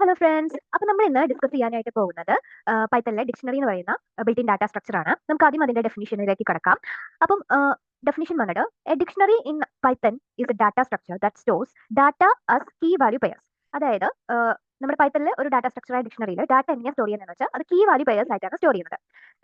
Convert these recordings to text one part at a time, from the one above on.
Hello friends. അപ്പോൾ നമ്മൾ ഇന്ന് ഡിസ്കസ് ചെയ്യാനായിട്ട് പോകുന്നത് പൈത്തണിലെ ഡിക്ഷണറി എന്ന് പറയുന്ന ബിൽറ്റ് ഇൻ ഡാറ്റ സ്ട്രക്ചർ ആണ്. നമുക്ക് ആദ്യം അതിന്റെ ഡെഫിനിഷനിലേക്ക് കടക്കാം. അപ്പം ഡെഫിനിഷൻ വന്നിട്ട് a dictionary in Python is a data structure that stores data as key value pairs. അതായത് നമ്മുടെ പൈത്തണിലെ ഒരു ഡാറ്റ സ്ട്രക്ചറായ ഡിക്ഷണറിയിൽ ഡാറ്റ എങ്ങനെയാണ് സ്റ്റോർ ചെയ്യുന്നതെന്ന് വെച്ചാൽ അത് കീ വാല്യൂ പെയർസ് ആയിട്ടാണ് സ്റ്റോർ ചെയ്യുന്നത്.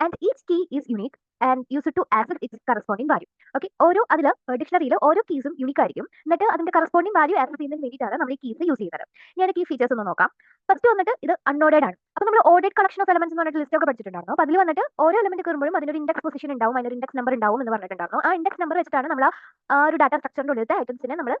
And each key is unique and use to access its corresponding value. Okay, ഓരോ അതിൽ ഡിക്ഷണറിയിൽ ഓരോ കീസും യുണീക് ആയിരിക്കും. എന്നിട്ട് അതിന്റെ കറസ്പോണ്ടിങ് വാല്യൂ ആക്സസ് ചെയ്യുന്നതിന് വേണ്ടിയിട്ടാണ് നമ്മൾ ഈ കീസ് യൂസ് ചെയ്യുന്നത്. ഞാൻ ഈ ഫീച്ചേഴ്സ് ഒന്ന് നോക്കാം. ഫസ്റ്റ് വന്നിട്ട് ഇത് അൺഓർഡേഡ് ആണ്. അപ്പോൾ നമ്മൾ ഓർഡേഡ് കളക്ഷൻ ഓഫ് എലമെന്റ്സ് എന്ന് പറഞ്ഞിട്ട് ലിസ്റ്റ് ഒക്കെ പഠിച്ചിട്ടുണ്ടായിരുന്നു. അപ്പോൾ അതിൽ വന്നിട്ട് ഓരോ എലമെന്റ് കയറുമ്പോഴും അതിനൊരു ഇൻഡെക്സ് പൊസിഷൻ ഉണ്ടാവും, അതിനൊരു ഇൻഡെക്സ് നമ്പർ ഉണ്ടാവും എന്ന് പറഞ്ഞിട്ടുണ്ടായിരുന്നു. ആ ഇൻഡെക്സ് നമ്പർ വെച്ചിട്ടാണ് നമ്മൾ ആ ഒരു ഡാറ്റ സ്ട്രക്ചറിന്റെ ഉള്ളിലത്തെ ഐറ്റംസിനെ നമ്മൾ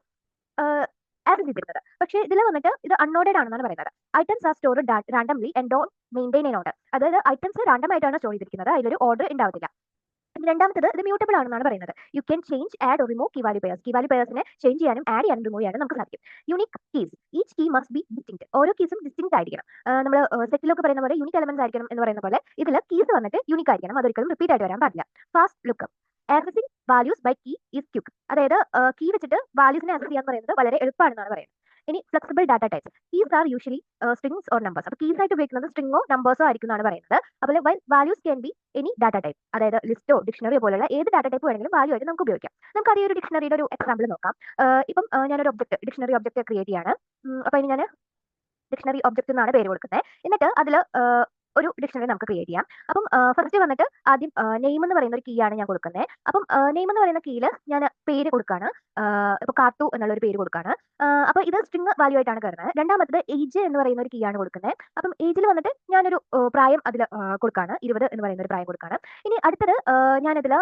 ആക്സസ് ചെയ്തിരുന്നത്. പക്ഷേ ഇതിൽ വന്നിട്ട് ഇത് അൺഓർഡേഡ് ആണെന്നാണ് പറയുന്നത്. Items are stored randomly and don't maintain an order. അതായത് ഐറ്റംസ് റാൻഡം ആയിട്ടാണ് സ്റ്റോർ ചെയ്തിരിക്കുന്നത്, അതിലൊരു ഓർഡർ ഉണ്ടാവത്തില്ല. രണ്ടാമത്തത് ഇത് മ്യൂട്ടബിൾ ആണെന്നാണ് പറയുന്നത്. You can change add or remove key value pairs. Key value പെയർസിനെ ചേഞ്ച് ചെയ്യാനും ആഡ് ചെയ്യാനും റിമൂവ് ചെയ്യാനും നമുക്ക് സാധിക്കും. Unique keys, each key must be distinct. ഓരോ കീസും ഡിസ്റ്റിങ്ക്ട് ആയിരിക്കണം. നമ്മൾ സെറ്റിലൊക്കെ പറയുന്ന പോലെ യൂണിക് എലമെന്റ്സ് ആയിരിക്കണം എന്ന് പറയുന്ന പോലെ ഇതിൽ കീസ് വന്നിട്ട് യൂണിക് ആയിരിക്കണം, അതൊരിക്കലും റിപ്പീറ്റ് ആയിട്ട് വരാൻ പാടില്ല. Fast lookup, accessing values by key is quick. അതായത് കീ വെച്ചിട്ട് വാല്യൂസിനെ ആക്സസ് ചെയ്യാൻ പറയുന്നത് വളരെ എളുപ്പമാണെന്നാണ് പറയുന്നത്. ഇനി flexible data types, keys are usually strings or numbers. അപ്പോൾ കീസ് ആയിട്ട് ഉപയോഗിക്കുന്നത് സ്ട്രിങ്ങോ നമ്പേഴ്സോ ആയിരിക്കും എന്നാണ് പറയുന്നത്. അതുപോലെ values can be any data type, അതായത് ലിസ്റ്റോ ഡിക്ഷണറിയോ പോലുള്ള ഏത് ഡാറ്റ ടൈപ്പ് വേണമെങ്കിലും വാല്യൂ ആയിട്ട് നമുക്ക് ഉപയോഗിക്കാം. നമുക്ക് അതേ ഒരു ഡിക്ഷണറിയുടെ ഒരു എക്സാമ്പിൾ നോക്കാം. ഇപ്പം ഞാനൊരു ഡിക്ഷണറി ഒബ്ജക്റ്റ് ക്രിയേറ്റ് ചെയ്യാണ്. അപ്പോൾ ഇനി ഞാൻ ഡിക്ഷണറി ഒബ്ജക്റ്റ് എന്നാണ് പേര് കൊടുക്കുന്നത്. എന്നിട്ട് അതിൽ ഒരു ഡിക്ഷണറി നമുക്ക് ക്രിയേറ്റ് ചെയ്യാം. അപ്പം ഫസ്റ്റ് വന്നിട്ട് ആദ്യം നെയിം എന്ന് പറയുന്ന ഒരു കീ ആണ് ഞാൻ കൊടുക്കുന്നത്. അപ്പം നെയിം എന്ന് പറയുന്ന കീയിൽ ഞാൻ പേര് കൊടുക്കുകയാണ്. ഇപ്പോൾ കാർത്തു എന്നുള്ള ഒരു പേര് കൊടുക്കുകയാണ്. അപ്പോൾ ഇത് സ്ട്രിംഗ് വാല്യൂ ആയിട്ടാണ് കയറുന്നത്. രണ്ടാമത്തത് ഏജ് എന്ന് പറയുന്ന ഒരു കീ ആണ് കൊടുക്കുന്നത്. അപ്പം ഏജിൽ വന്നിട്ട് ഞാനൊരു പ്രായം അതിൽ കൊടുക്കുകയാണ്, 20 എന്ന് പറയുന്ന ഒരു പ്രായം കൊടുക്കുകയാണ്. ഇനി അടുത്തത് ഞാനതിൽ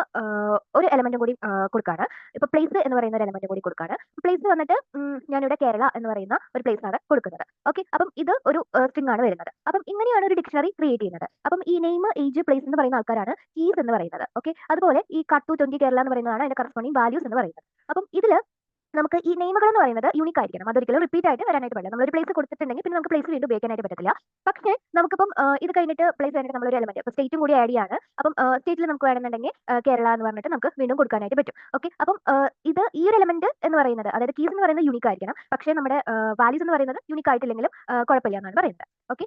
ഒരു എലമെന്റും കൂടി കൊടുക്കുകയാണ്. ഇപ്പോൾ പ്ലേസ് എന്ന് പറയുന്ന ഒരു എലമെന്റും കൂടി കൊടുക്കുകയാണ്. പ്ലേസ് വന്നിട്ട് ഞാനിവിടെ കേരള എന്ന് പറയുന്ന ഒരു പ്ലേസ് ആണ് കൊടുക്കുന്നത്. ഓക്കെ, അപ്പം ഇത് ഒരു സ്ട്രിംഗ് ആണ് വരുന്നത്. അപ്പം ഇങ്ങനെയാണ് ഒരു ഡിക്ഷണറി ക്രിയേറ്റ് ചെയ്യുന്നത്. അപ്പം ഈ നെയിം, ഏജ്, പ്ലേസ് എന്ന് പറയുന്ന ആൾക്കാരാണ് കീസ് എന്ന് പറയുന്നത്. ഓക്കെ, അതുപോലെ ഈ കാർത്തു 20 കേരള എന്ന് പറയുന്നതാണ് അതിന്റെ കറസ്പോണ്ടിങ് വാല്യൂസ് എന്ന് പറയുന്നത്. അപ്പം ഇതിൽ നമുക്ക് ഈ നെയിമുകൾ എന്ന് പറയുന്നത് യൂണിക് ആയിരിക്കണം, അതൊരിക്കലും റിപ്പീറ്റ് ആയിട്ട് വരാനായിട്ട് പറ്റില്ല. നമ്മളൊരു പ്ലേസ് കൊടുത്തിട്ടുണ്ടെങ്കിൽ പിന്നെ നമുക്ക് പ്ലേസ് വീണ്ടും ഉപയോഗിക്കാനായിട്ട് പറ്റില്ല. പക്ഷേ നമുക്കിപ്പം ഇത് കഴിഞ്ഞിട്ട് പ്ലേസ് കഴിഞ്ഞിട്ട് നമ്മളൊരു എലമെന്റ് ഇപ്പോൾ സ്റ്റേറ്റും കൂടി ആഡ് ചെയ്യാണ്. അപ്പം സ്റ്റേറ്റിൽ നമുക്ക് വേണമെന്നുണ്ടെങ്കിൽ കേരള എന്ന് പറഞ്ഞിട്ട് നമുക്ക് വീണ്ടും കൊടുക്കാനായിട്ട് പറ്റും. ഓക്കെ, അപ്പം ഇത് ഈ ഒരു എലമെന്റ് എന്ന് പറയുന്നത്, അതായത് കീസ് എന്ന് പറയുന്നത് യൂണിക് ആയിരിക്കണം. പക്ഷേ നമ്മുടെ വാല്യൂസ് എന്ന് പറയുന്നത് യൂണിക് ആയിട്ടില്ലെങ്കിലും കുഴപ്പമില്ല എന്നാണ് പറയുന്നത്. ഓക്കെ,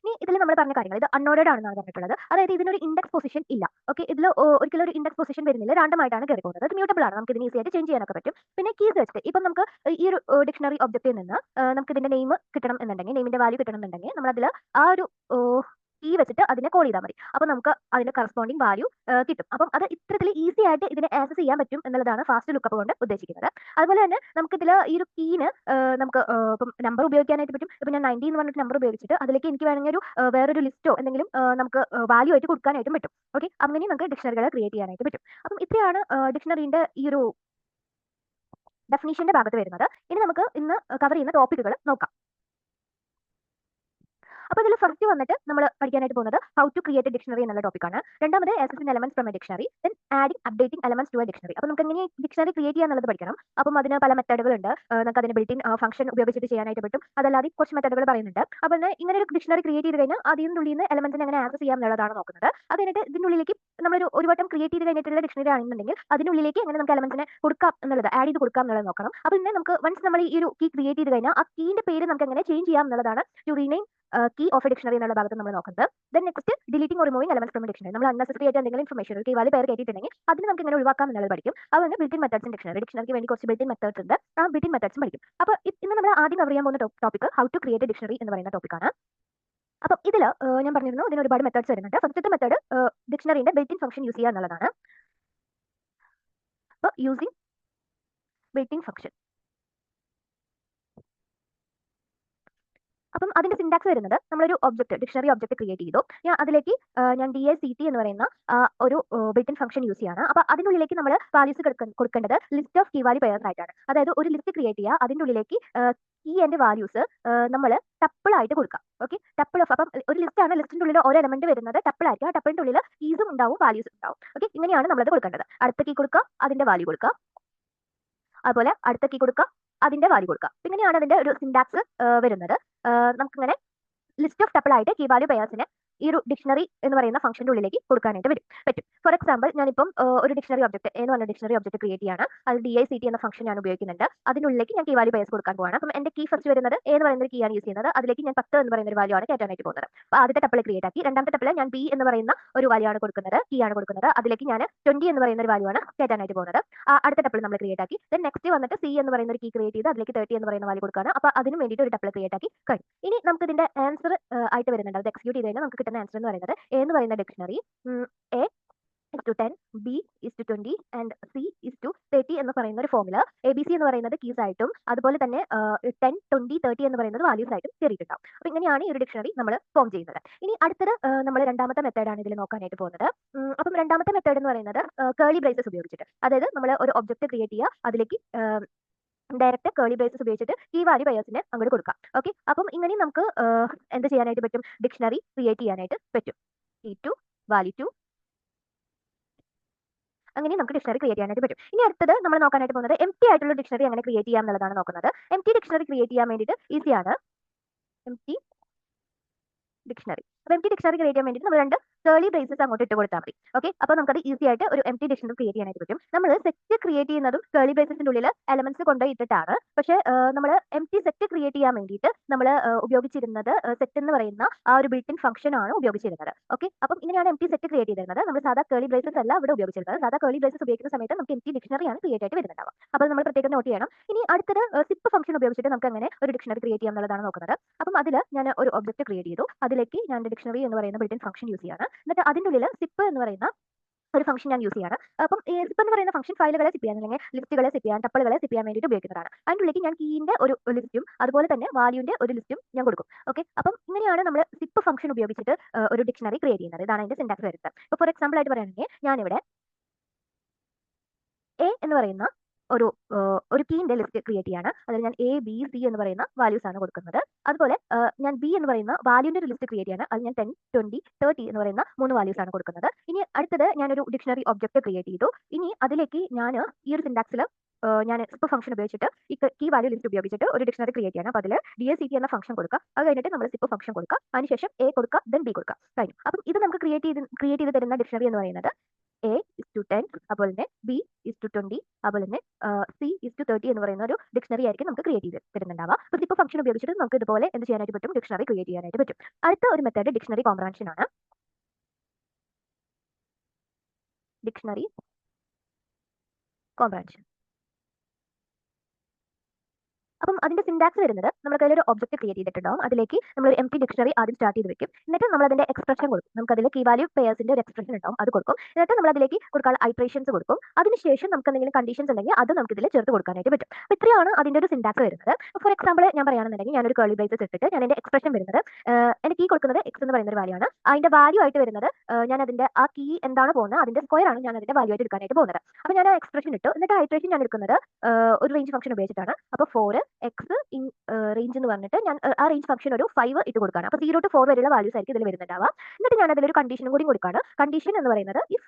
ഇനി ഇതിൽ നമ്മൾ പറഞ്ഞ കാര്യങ്ങൾ ഇത് അൺഓർഡേഡ് ആണെന്നാണ് പറഞ്ഞിട്ടുള്ളത്. അതായത് ഇതിനൊരു ഇൻഡെക്സ് പൊസിഷൻ ഇല്ല. ഓക്കെ, ഇതിൽ ഒരിക്കലും ഒരു ഇൻഡെക്സ് പൊസിഷൻ വരുന്നില്ല, റാൻഡം ആയിട്ടാണ് കയറി പോകുന്നത്. ഇത് മ്യൂട്ടബിൾ ആണ്, നമുക്ക് ഇതിന് ഈസി ആയിട്ട് ചേഞ്ച് ചെയ്യാനൊക്കെ പറ്റും. പിന്നെ കീസ് വെച്ചിട്ട് ഇപ്പം നമുക്ക് ഈ ഒരു ഡിക്ഷണറി ഒബ്ജക്റ്റിൽ നിന്ന് നമുക്ക് ഇതിന്റെ നെയിം കിട്ടണം എന്നുണ്ടെങ്കിൽ, നെയിമിന്റെ വാല്യൂ കിട്ടണം എന്നുണ്ടെങ്കിൽ നമ്മൾ അതിൽ ആ ഒരു കീ വെച്ചിട്ട് അതിനെ കോൾ ചെയ്താൽ മതി. അപ്പോൾ നമുക്ക് അതിന്റെ കറസ്പോണ്ടിങ് വാല്യൂ കിട്ടും. അപ്പം അത് ഇത്തരത്തിൽ ഈസി ആയിട്ട് ഇതിനെ ആക്സസ് ചെയ്യാൻ പറ്റും എന്നുള്ളതാണ് ഫാസ്റ്റ് ലുക്കപ്പ് കൊണ്ട് ഉദ്ദേശിക്കുന്നത്. അതുപോലെ തന്നെ നമുക്ക് ഇതിൽ ഈ ഒരു കീന് നമുക്ക് ഇപ്പം നമ്പർ ഉപയോഗിക്കാനായിട്ട് പറ്റും. ഇപ്പം ഞാൻ 90 എന്ന് പറഞ്ഞിട്ട് നമ്പർ ഉപയോഗിച്ചിട്ട് അതിലേക്ക് എനിക്ക് വേണമെങ്കിൽ ഒരു വേറൊരു ലിസ്റ്റോ എന്തെങ്കിലും നമുക്ക് വാല്യൂ ആയിട്ട് കൊടുക്കാനായിട്ടും പറ്റും. ഓക്കെ, അങ്ങനെയും നമുക്ക് ഡിക്ഷണറികൾ ക്രിയേറ്റ് ചെയ്യാനായിട്ട് പറ്റും. അപ്പം ഇത്രയാണ് ഡിക്ഷണറിന്റെ ഈ ഒരു ഡെഫിനിഷന്റെ ഭാഗത്ത് വരുന്നത്. ഇനി നമുക്ക് ഇന്ന് കവർ ചെയ്യുന്ന ടോപ്പിക്കുകൾ നോക്കാം. അപ്പോൾ ഇതിൽ ഫസ്റ്റ് വന്നിട്ട് നമ്മൾ പഠിക്കാനായിട്ട് പോകുന്നത് how to create a dictionary എന്നുള്ള ടോപ്പിക്കാണ്. രണ്ടാമത് accessing elements from a dictionary, then adding updating elements to a dictionary. അപ്പോൾ നമുക്ക് എങ്ങനെ ഡിക്ഷണറി ക്രിയേറ്റ് ചെയ്യാന്നുള്ളത് പഠിക്കണം. അപ്പം അതിന് പല മെത്തേഡുകളുണ്ട്. നമുക്ക് അതിന് ബിൽറ്റ് ഇൻ ഫംഗ്ഷൻ ഉപയോഗിച്ചിട്ട് ചെയ്യാനായിട്ട് പറ്റും. അതല്ലാതെ കുറച്ച് മെത്തേഡുകൾ പറയുന്നുണ്ട്. അപ്പോൾ ഇങ്ങനെ ഒരു ഡിക്ഷണറി ക്രിയേറ്റ് ചെയ്ത് കഴിഞ്ഞാൽ അതിൻ്റെ ഉള്ളിൽ നിന്ന് എലമെന്റ്സിനെ എങ്ങനെ ആക്സസ് ചെയ്യാം എന്നുള്ളതാണ് നോക്കുന്നത്. അത് കഴിഞ്ഞിട്ട് ഇതിൻ്റെ ഉള്ളിലേക്ക് ഒരു വട്ടം ക്രിയേറ്റ് ചെയ്ത് കഴിഞ്ഞിട്ടുള്ള ഡിക്ഷണറി ആണെന്നുണ്ടെങ്കിൽ അതിനുള്ളിലേക്ക് എങ്ങനെ നമുക്ക് എലമെന്റ്സിനെ കൊടുക്കാം എന്നുള്ളത്, ആഡ് ചെയ്ത് കൊടുക്കാം എന്നുള്ളത് നോക്കണം. അപ്പോൾ പിന്നെ നമുക്ക് വൺസ് നമ്മൾ ഈ ഒരു കീ ക്രിയേറ്റ് ചെയ്ത് കഴിഞ്ഞാൽ ആ കീന്റെ പേര് നമുക്ക് എങ്ങനെ ചേഞ്ച് ചെയ്യാം എന്നുള്ളതാണ് to rename key of a dictionary എന്നുള്ള ഭാഗത്ത് നമ്മൾ നോക്കുന്നത്. Then next deleting or removing elements from dictionary. നമ്മൾ അൺനെസസറി ആയിട്ട് എന്തെങ്കിലും ഇൻഫർമേഷൻ കീ വാല്യൂ പേര് കയറ്റിയിട്ടുണ്ടെങ്കിൽ അതിന് നമുക്ക് എങ്ങനെ ഒഴിവാക്കാം എന്നുള്ളത് പഠിക്കും. അതുകൊണ്ട് ബിൽറ്റ് ഇൻ മെത്തേഡ്സ് ഇൻ ഡിക്ഷണറിക്ക് വേണ്ടി കുറച്ച് ബിൽറ്റ് ഇൻ മെത്തേഡ്സ് ഉണ്ട്. ആ ബിൽറ്റ് ഇൻ മെത്തേഡ്സും പഠിക്കും. അപ്പോൾ ഇന്ന് നമ്മൾ ആദ്യം കവർ ചെയ്യാൻ പോകുന്ന topic how to create a dictionary എന്ന് പറയുന്ന ടോപ്പിക്കാണ്. അപ്പം ഇതിൽ ഞാൻ പറഞ്ഞിരുന്നു ഇതിന് ഒരുപാട് മെത്തേഡ്സ് വരുന്നുണ്ട്. ഫസ്റ്റത്തെ മെത്തേഡ് ഡിക്ഷണറിന്റെ ബിൽറ്റ് ഇൻ ഫംഗ്ഷൻ യൂസ് ചെയ്യുക എന്നുള്ളതാണ്. അപ്പോൾ യൂസിങ് ബിൽറ്റ് ഇൻ ഫംഗ്ഷൻ, അപ്പം അതിന്റെ സിന്റാക്സ് വരുന്നത് നമ്മളൊരു ഒബ്ജക്റ്റ് ഡിക്ഷണറി ഒബ്ജക്റ്റ് ക്രിയേറ്റ് ചെയ്തു. അതിലേക്ക് ഞാൻ DACT എന്ന് പറയുന്ന ഒരു ബിൽറ്റ് ഇൻ ഫംഗ്ഷൻ യൂസ് ചെയ്യാണ്. അപ്പോൾ അതിനുള്ളിലേക്ക് നമ്മൾ വാല്യൂസ് കൊടുക്കേണ്ടത് list of key value pairs ആയിട്ടാണ്. അതായത് ഒരു ലിസ്റ്റ് ക്രിയേറ്റ് ചെയ്യുക, അതിൻ്റെ ഉള്ളിലേക്ക് കീ ആൻഡ് വാല്യൂസ് നമ്മൾ ടപ്പിൾ ആയിട്ട് കൊടുക്കാം. ഓക്കെ, ടപ്പിൾ ഓഫ്, അപ്പം ഒരു ലിസ്റ്റ് ആണ്, ലിസ്റ്റിന്റെ ഉള്ളിൽ ഓരോ എലമെന്റ് വരുന്നത് ടപ്പിൾ ആയിരിക്കും. ആ ടപ്പിളിന്റെ ഉള്ളിൽ കീസും ഉണ്ടാവും വാല്യൂസും ഉണ്ടാവും. ഓക്കെ, ഇങ്ങനെയാണ് നമ്മളത് കൊടുക്കേണ്ടത്. അടുത്ത കീ കൊടുക്കുക, അതിന്റെ വാല്യൂ കൊടുക്കുക. അതുപോലെ അടുത്ത കീ കൊടുക്കുക, അതിന്റെ വാല്യൂ കൊടുക്കുക. ഇങ്ങനെയാണ് അതിന്റെ ഒരു സിന്റാക്സ് വരുന്നത്. നമുക്കിങ്ങനെ ലിസ്റ്റ് ഓഫ് ടപ്പിൾ ആയിട്ട് കീ വാല്യൂ പെയർസിനെ ഈ ഒരു ഡിക്ഷണറി എന്ന് പറയുന്ന ഫംഗ്ഷന്റെ ഉള്ളിലേക്ക് കൊടുക്കാനായിട്ട് പറ്റും. ഫോർ എക്സാമ്പിൾ ഞാനിപ്പം ഒരു ഡിക്ഷണറി ഒബ്ജക്ട് എന്ന് പറഞ്ഞ ഡിക്ഷണറി ഒബ്ജക്ട് ക്രിയേറ്റ് ചെയ്യാണ്. അത് DICT എന്ന ഫംഗ്ഷൻ ഞാൻ ഉപയോഗിക്കുന്നുണ്ട്. അതിനുള്ളിലേക്ക് ഞാൻ കീ വാല്യൂ ബയസ് കൊടുക്കാൻ പോവാണ്. അപ്പം എന്റെ കീ ഫസ്റ്റ് വരുന്നത് എന്ന് പറയുന്ന ഒരു കീ ആണ് യൂസ് ചെയ്യുന്നത്. അതിലേക്ക് ഞാൻ 10 എന്ന് പറയുന്ന ഒരു വാല്യൂ ആണ് കയറ്റാനായിട്ട് പോകുന്നത്. അപ്പോൾ ആദ്യത്തെ ടപ്പിൾ ക്രിയേറ്റ് ആക്കി. രണ്ടാമത്തെ ടപ്പിൽ ഞാൻ B എന്ന് പറയുന്ന ഒരു വാല്യൂ ആണ് കൊടുക്കുന്നത്, കീ ആണ് കൊടുക്കുന്നത്. അതിലേക്ക് ഞാൻ 20 എന്ന് പറയുന്ന ഒരു വാല്യൂ ആണ് കയറ്റാനായിട്ട് പോകുന്നത്. അടുത്ത ടപ്പിൾ നമ്മൾ ക്രിയേറ്റ് ആക്കി. ദെൻ നെക്സ്റ്റ് വന്നിട്ട് C എന്ന് പറയുന്ന ഒരു കീ ക്രിയേറ്റ് ചെയ്ത് അതിലേക്ക് 30 എന്ന് പറയുന്ന വാല്യൂ കൊടുക്കുകയാണ്. അപ്പോൾ അതിന് വേണ്ടിയിട്ട് ഒരു ടപ്പിൾ ക്രിയേറ്റ് ആക്കി കഴിഞ്ഞു. ഇനി നമുക്ക് ഇതിന്റെ ആൻസർ ആയിട്ട് വരുന്നുണ്ട്. അത് എക്സിക്യൂട്ട് ചെയ്ത് കഴിഞ്ഞാൽ നമുക്ക് കിട്ടുന്ന ആൻസർ എന്ന് പറയുന്നത് A എന്ന് പറയുന്ന dictionary A is to 10, B is to 20 and C is to 30 എന്ന് പറയുന്ന ഒരു ഫോമില് ABC എന്ന് പറയുന്നത് കീസ് ആയിട്ടും അതുപോലെ തന്നെ 10, 20, 30 എന്ന് പറയുന്നത് വാല്യൂസ് ആയിട്ടും കയറിയിട്ടുണ്ടാവും. അപ്പോൾ ഇങ്ങനെയാണ് ഈ ഒരു ഡിക്ഷണറി നമ്മൾ ഫോം ചെയ്യുന്നത്. ഇനി അടുത്തത് നമ്മൾ രണ്ടാമത്തെ മെത്തേഡാണ് ഇതിൽ നോക്കാനായിട്ട് പോകുന്നത്. അപ്പം രണ്ടാമത്തെ മെത്തേഡ് എന്ന് പറയുന്നത് കേളി ബ്രേസസ് ഉപയോഗിച്ചിട്ട്, അതായത് നമ്മൾ ഒരു ഒബ്ജക്റ്റ് ക്രിയേറ്റ് ചെയ്യുക, അതിലേക്ക് ഡയറക്റ്റ് കേളി ബ്രേസസ് ഉപയോഗിച്ചിട്ട് കീ വാല്യൂ ബയേഴ്സിനെ അങ്ങോട്ട് കൊടുക്കാം. ഓക്കെ, അപ്പം ഇങ്ങനെ നമുക്ക് എന്ത് ചെയ്യാനായിട്ട് പറ്റും? ഡിക്ഷണറി ക്രിയേറ്റ് ചെയ്യാനായിട്ട് പറ്റും. key2 value2 അങ്ങനെ നമുക്ക് ഡിക്ഷണറി ക്രിയേറ്റ് ചെയ്യാനായിട്ട് പറ്റും. ഇനി അടുത്തത് നമ്മൾ നോക്കാനായിട്ട് പോകുന്നത് എംപ്റ്റി ആയിട്ടുള്ള ഡിക്ഷണറി എങ്ങനെ ക്രിയേറ്റ് ചെയ്യാം എന്നുള്ളതാണ് നോക്കുന്നത്. എംപ്റ്റി ഡിക്ഷണറി ക്രിയേറ്റ് ചെയ്യാൻ വേണ്ടിയിട്ട് ഈസിയാണ്. Empty dictionary. അപ്പോൾ എംപ്റ്റി ഡിക്ഷണറി ക്രിയേറ്റ് ചെയ്യാൻ വേണ്ടിയിട്ട് നമ്മൾ രണ്ട് കേളി ബ്രേസസ് അങ്ങോട്ട് ഇട്ട് കൊടുത്താൽ മതി. ഓക്കെ, അപ്പോൾ നമുക്കത് ഈസി ആയിട്ട് ഒരു എംപ്റ്റി ഡിക്ഷണറി ക്രിയേറ്റ് ചെയ്യാനായിട്ട് പറ്റും. നമ്മൾ സെറ്റ് ക്രിയേറ്റ് ചെയ്യുന്നതും കേളി ബ്രേസസിന്റെ ഉള്ളിൽ എലമെന്റ്സ് കൊണ്ടുപോയി ഇട്ടിട്ടാണ്. പക്ഷേ നമ്മൾ എംപ്റ്റി സെറ്റ് ക്രിയേറ്റ് ചെയ്യാൻ വേണ്ടിയിട്ട് നമ്മൾ ഉപയോഗിച്ചിരുന്നത് സെറ്റ് എന്ന് പറയുന്ന ആ ഒരു ബിൽറ്റ് ഇൻ ഫംഗ്ഷൻ ആണ് ഉപയോഗിച്ചിരുന്നത്. ഓക്കെ, അപ്പം ഇങ്ങനെയാണ് എംപ്റ്റി സെറ്റ് ക്രിയേറ്റ് ചെയ്തിരുന്നത്. നമ്മൾ സാധാ കേളി ബ്രേസസ് അല്ല ഇവിടെ ഉപയോഗിച്ചിരുന്നത്. സാധാ കേളി ബ്രേസസ് ഉപയോഗിക്കുന്ന സമയത്ത് നമുക്ക് എംപ്റ്റി ഡിക്ഷണറിയാണ് ക്രിയേറ്റ് ആയിട്ട് വരുന്നുണ്ടാവുക. അപ്പോൾ നമ്മൾ പ്രത്യേകം നോട്ട് ചെയ്യണം. ഇനി അടുത്തത് സിപ്പ് ഫംഗ്ഷൻ ഉപയോഗിച്ചിട്ട് നമുക്ക് അങ്ങനെ ഒരു ഡിക്ഷണറി ക്രിയേറ്റ് ചെയ്യാം എന്നുള്ളതാണ് നോക്കുന്നത്. അപ്പം അതിൽ ഞാൻ ഒരു ഒബ്ജക്റ്റ് ക്രിയേറ്റ് ചെയ്തു. അതിലേക്ക് ഞാൻ ഡിക്ഷണറി എന്ന് പറയുന്ന ബിൽറ്റ് ഇൻ ഫംഗ്ഷൻ യൂസ് ചെയ്യാണ്. എന്നിട്ട് അതിൻ്റെ ഉള്ളിൽ സിപ്പ് എന്ന് പറയുന്ന ഒരു ഫംഗ്ഷൻ ഞാൻ യൂസ് ചെയ്യാണ്. അപ്പം സിപ്പ് എന്ന് പറയുന്ന ഫംഗ്ഷൻ ഫയലുകളെ സിപ്പ് ചെയ്യാൻ, അല്ലെങ്കിൽ ലിസ്റ്റുകളെ സിപ്പ് ചെയ്യാൻ, ടപ്പിളുകളെ സിപ്പ് ചെയ്യാൻ വേണ്ടിയിട്ട് ഉപയോഗിക്കുന്നതാണ്. അതിൻ്റെ ഉള്ളിലേക്ക് ഞാൻ കീയിന്റെ ഒരു ലിസ്റ്റും അതുപോലെ തന്നെ വാല്യൂന്റെ ഒരു ലിസ്റ്റും ഞാൻ കൊടുക്കും. ഓക്കെ, അപ്പം ഇങ്ങനെയാണ് നമ്മൾ സിപ്പ് ഫംഗ്ഷൻ ഉപയോഗിച്ചിട്ട് ഒരു ഡിക്ഷണറി ക്രിയേറ്റ് ചെയ്യുന്നത്. ഇതാണ് അതിന്റെ സിന്റാക്സ് വരുന്നത്. ഇപ്പോൾ ഫോർ എക്സാമ്പിൾ ആയിട്ട് പറയുകയാണെങ്കിൽ ഞാനിവിടെ A എന്ന് പറയുന്ന ഒരു കീന്റെ ലിസ്റ്റ് ക്രിയേറ്റ് ചെയ്യാണ്. അതിൽ ഞാൻ ABC എന്ന് പറയുന്ന വാല്യൂസ് ആണ് കൊടുക്കുന്നത്. അതുപോലെ ഞാൻ B എന്ന് പറയുന്ന വാല്യൂന്റെ ഒരു ലിസ്റ്റ് ക്രിയേറ്റ് ചെയ്യാണ്. അത് ഞാൻ 10, 20, 30 എന്ന് പറയുന്ന 3 വാല്യൂസ് ആണ് കൊടുക്കുന്നത്. ഇനി അടുത്തത് ഞാനൊരു ഡിക്ഷണറി ഒബ്ജക്റ്റ് ക്രിയേറ്റ് ചെയ്തു. ഇനി അതിലേക്ക് ഞാൻ ഈ ഒരു സിന്റാക്സിൽ ഞാൻ സിപ്പ് ഫംഗ്ഷൻ ഉപയോഗിച്ചിട്ട് ഈ കീ വാല്യൂ ലിസ്റ്റ് ഉപയോഗിച്ചിട്ട് ഒരു ഡിക്ഷണറി ക്രിയേറ്റ് ചെയ്യണം. അപ്പോൾ അതിൽ DICT എന്ന ഫംഗ്ഷൻ കൊടുക്കുക. അത് കഴിഞ്ഞിട്ട് നമ്മൾ സിപ്പ് ഫംഗ്ഷൻ കൊടുക്കുക. അതിനുശേഷം A കൊടുക്കുക, ദെൻ B കൊടുക്കുക. കഴിഞ്ഞു. അപ്പം ഇത് നമുക്ക് ക്രിയേറ്റ് ചെയ്ത് തരുന്ന ഡിക്ഷണറി എന്ന് പറയുന്നത് A is to 10, അതുപോലെ തന്നെ B is to 20, അതുപോലെ തന്നെ C is to 30 എന്ന് പറയുന്ന ഒരു ഡിക്ഷണറി ആയിരിക്കും നമുക്ക് ക്രിയേറ്റ് ചെയ്ത് തരുന്നുണ്ടാവുക. അപ്പോൾ സിപ്പ് ഫംഗ്ഷൻ ഉപയോഗിച്ചിട്ട് നമുക്ക് ഇതുപോലെ എന്ത് ചെയ്യാനായിട്ട് പറ്റും? ഡിക്ഷണറി ക്രിയേറ്റ് ചെയ്യാനായിട്ട് പറ്റും. അടുത്ത ഒരു മെത്തേഡ് ഡിക്ഷണറി കോംപ്രഹെൻഷൻ ആണ്. Dictionary comprehension. അപ്പം അതിന്റെ സിന്റാക്സ് വരുന്നത് നമ്മുടെ കയ്യിൽ ഒരു ഒബ്ജക്റ്റ് ക്രിയേറ്റ് ചെയ്തിട്ടുണ്ടാവും. അതിലേക്ക് നമ്മൾ ഒരു എംപ്റ്റി ഡിക്ഷണറി ആദ്യം സ്റ്റാർട്ട് ചെയ്ത് വെക്കും. എന്നിട്ട് നമ്മൾ അതിന്റെ എക്സ്പ്രഷൻ കൊടുക്കും. നമുക്ക് അതിൽ കീ വാല്യൂ പെയർസിന്റെ ഒരു എക്സ്പ്രഷൻ ഉണ്ടാവും, അത് കൊടുക്കും. എന്നിട്ട് നമ്മൾ അതിലേക്ക് കൊടുക്കാനുള്ള ഐട്രേഷൻസ് കൊടുക്കും. അതിനുശേഷം നമുക്ക് എന്തെങ്കിലും കണ്ടീഷൻസ് ഉണ്ടെങ്കിൽ അത് നമുക്ക് ഇതിൽ ചേർത്ത് കൊടുക്കാനായിട്ട് പറ്റും. അപ്പോൾ ഇത്രയാണ് അതിന്റെ ഒരു സിന്റാക്സ് വരുന്നത്. ഫോർ എക്സാമ്പിൾ ഞാൻ പറയുകയാണെന്നുണ്ടെങ്കിൽ ഞാനൊരു കേളി ബ്രേസസ് ഇട്ടിട്ട് ഞാൻ എന്റെ എക്സ്പ്രഷൻ വരുന്നത് എന്റെ കീ കൊടുക്കുന്നത് X എന്ന് പറയുന്ന ഒരു വാല്യൂ ആണ്. അതിന്റെ വാല്യൂ ആയിട്ട് വരുന്നത് ഞാൻ അതിന്റെ ആ കീ എന്താണ് പോകുന്നത് അതിന്റെ സ്ക്വയർ ആണ് ഞാൻ അതിന്റെ വാല്യൂ ആയിട്ട് എടുക്കാനായിട്ട് പോകുന്നത്. അപ്പോൾ ഞാൻ ആ എക്സ്പ്രഷൻ ഇട്ടു. എന്നിട്ട് ഐട്രേഷൻ ഞാൻ എടുക്കുന്നത് ഒരു റേഞ്ച് ഫംഗ്ഷൻ ഉപയോഗിച്ചിട്ടാണ്. അപ്പോൾ 4x ഇൻ റേഞ്ച് എന്ന് പറഞ്ഞിട്ട് ഞാൻ ആ റേഞ്ച് ഫംഗ്ഷൻ ഒരു 5 ഇട്ട് കൊടുക്കുകയാണ്. അപ്പോൾ 0 to 4 വരെയുള്ള വാല്യൂസ് ആയിരിക്കും ഇതിൽ വരുന്നുണ്ടാവുക. എന്നിട്ട് ഞാൻ അതിലൊരു കണ്ടീഷനും കൂടി കൊടുക്കുകയാണ്. കണ്ടീഷൻ എന്ന് പറയുന്നത് ഇഫ്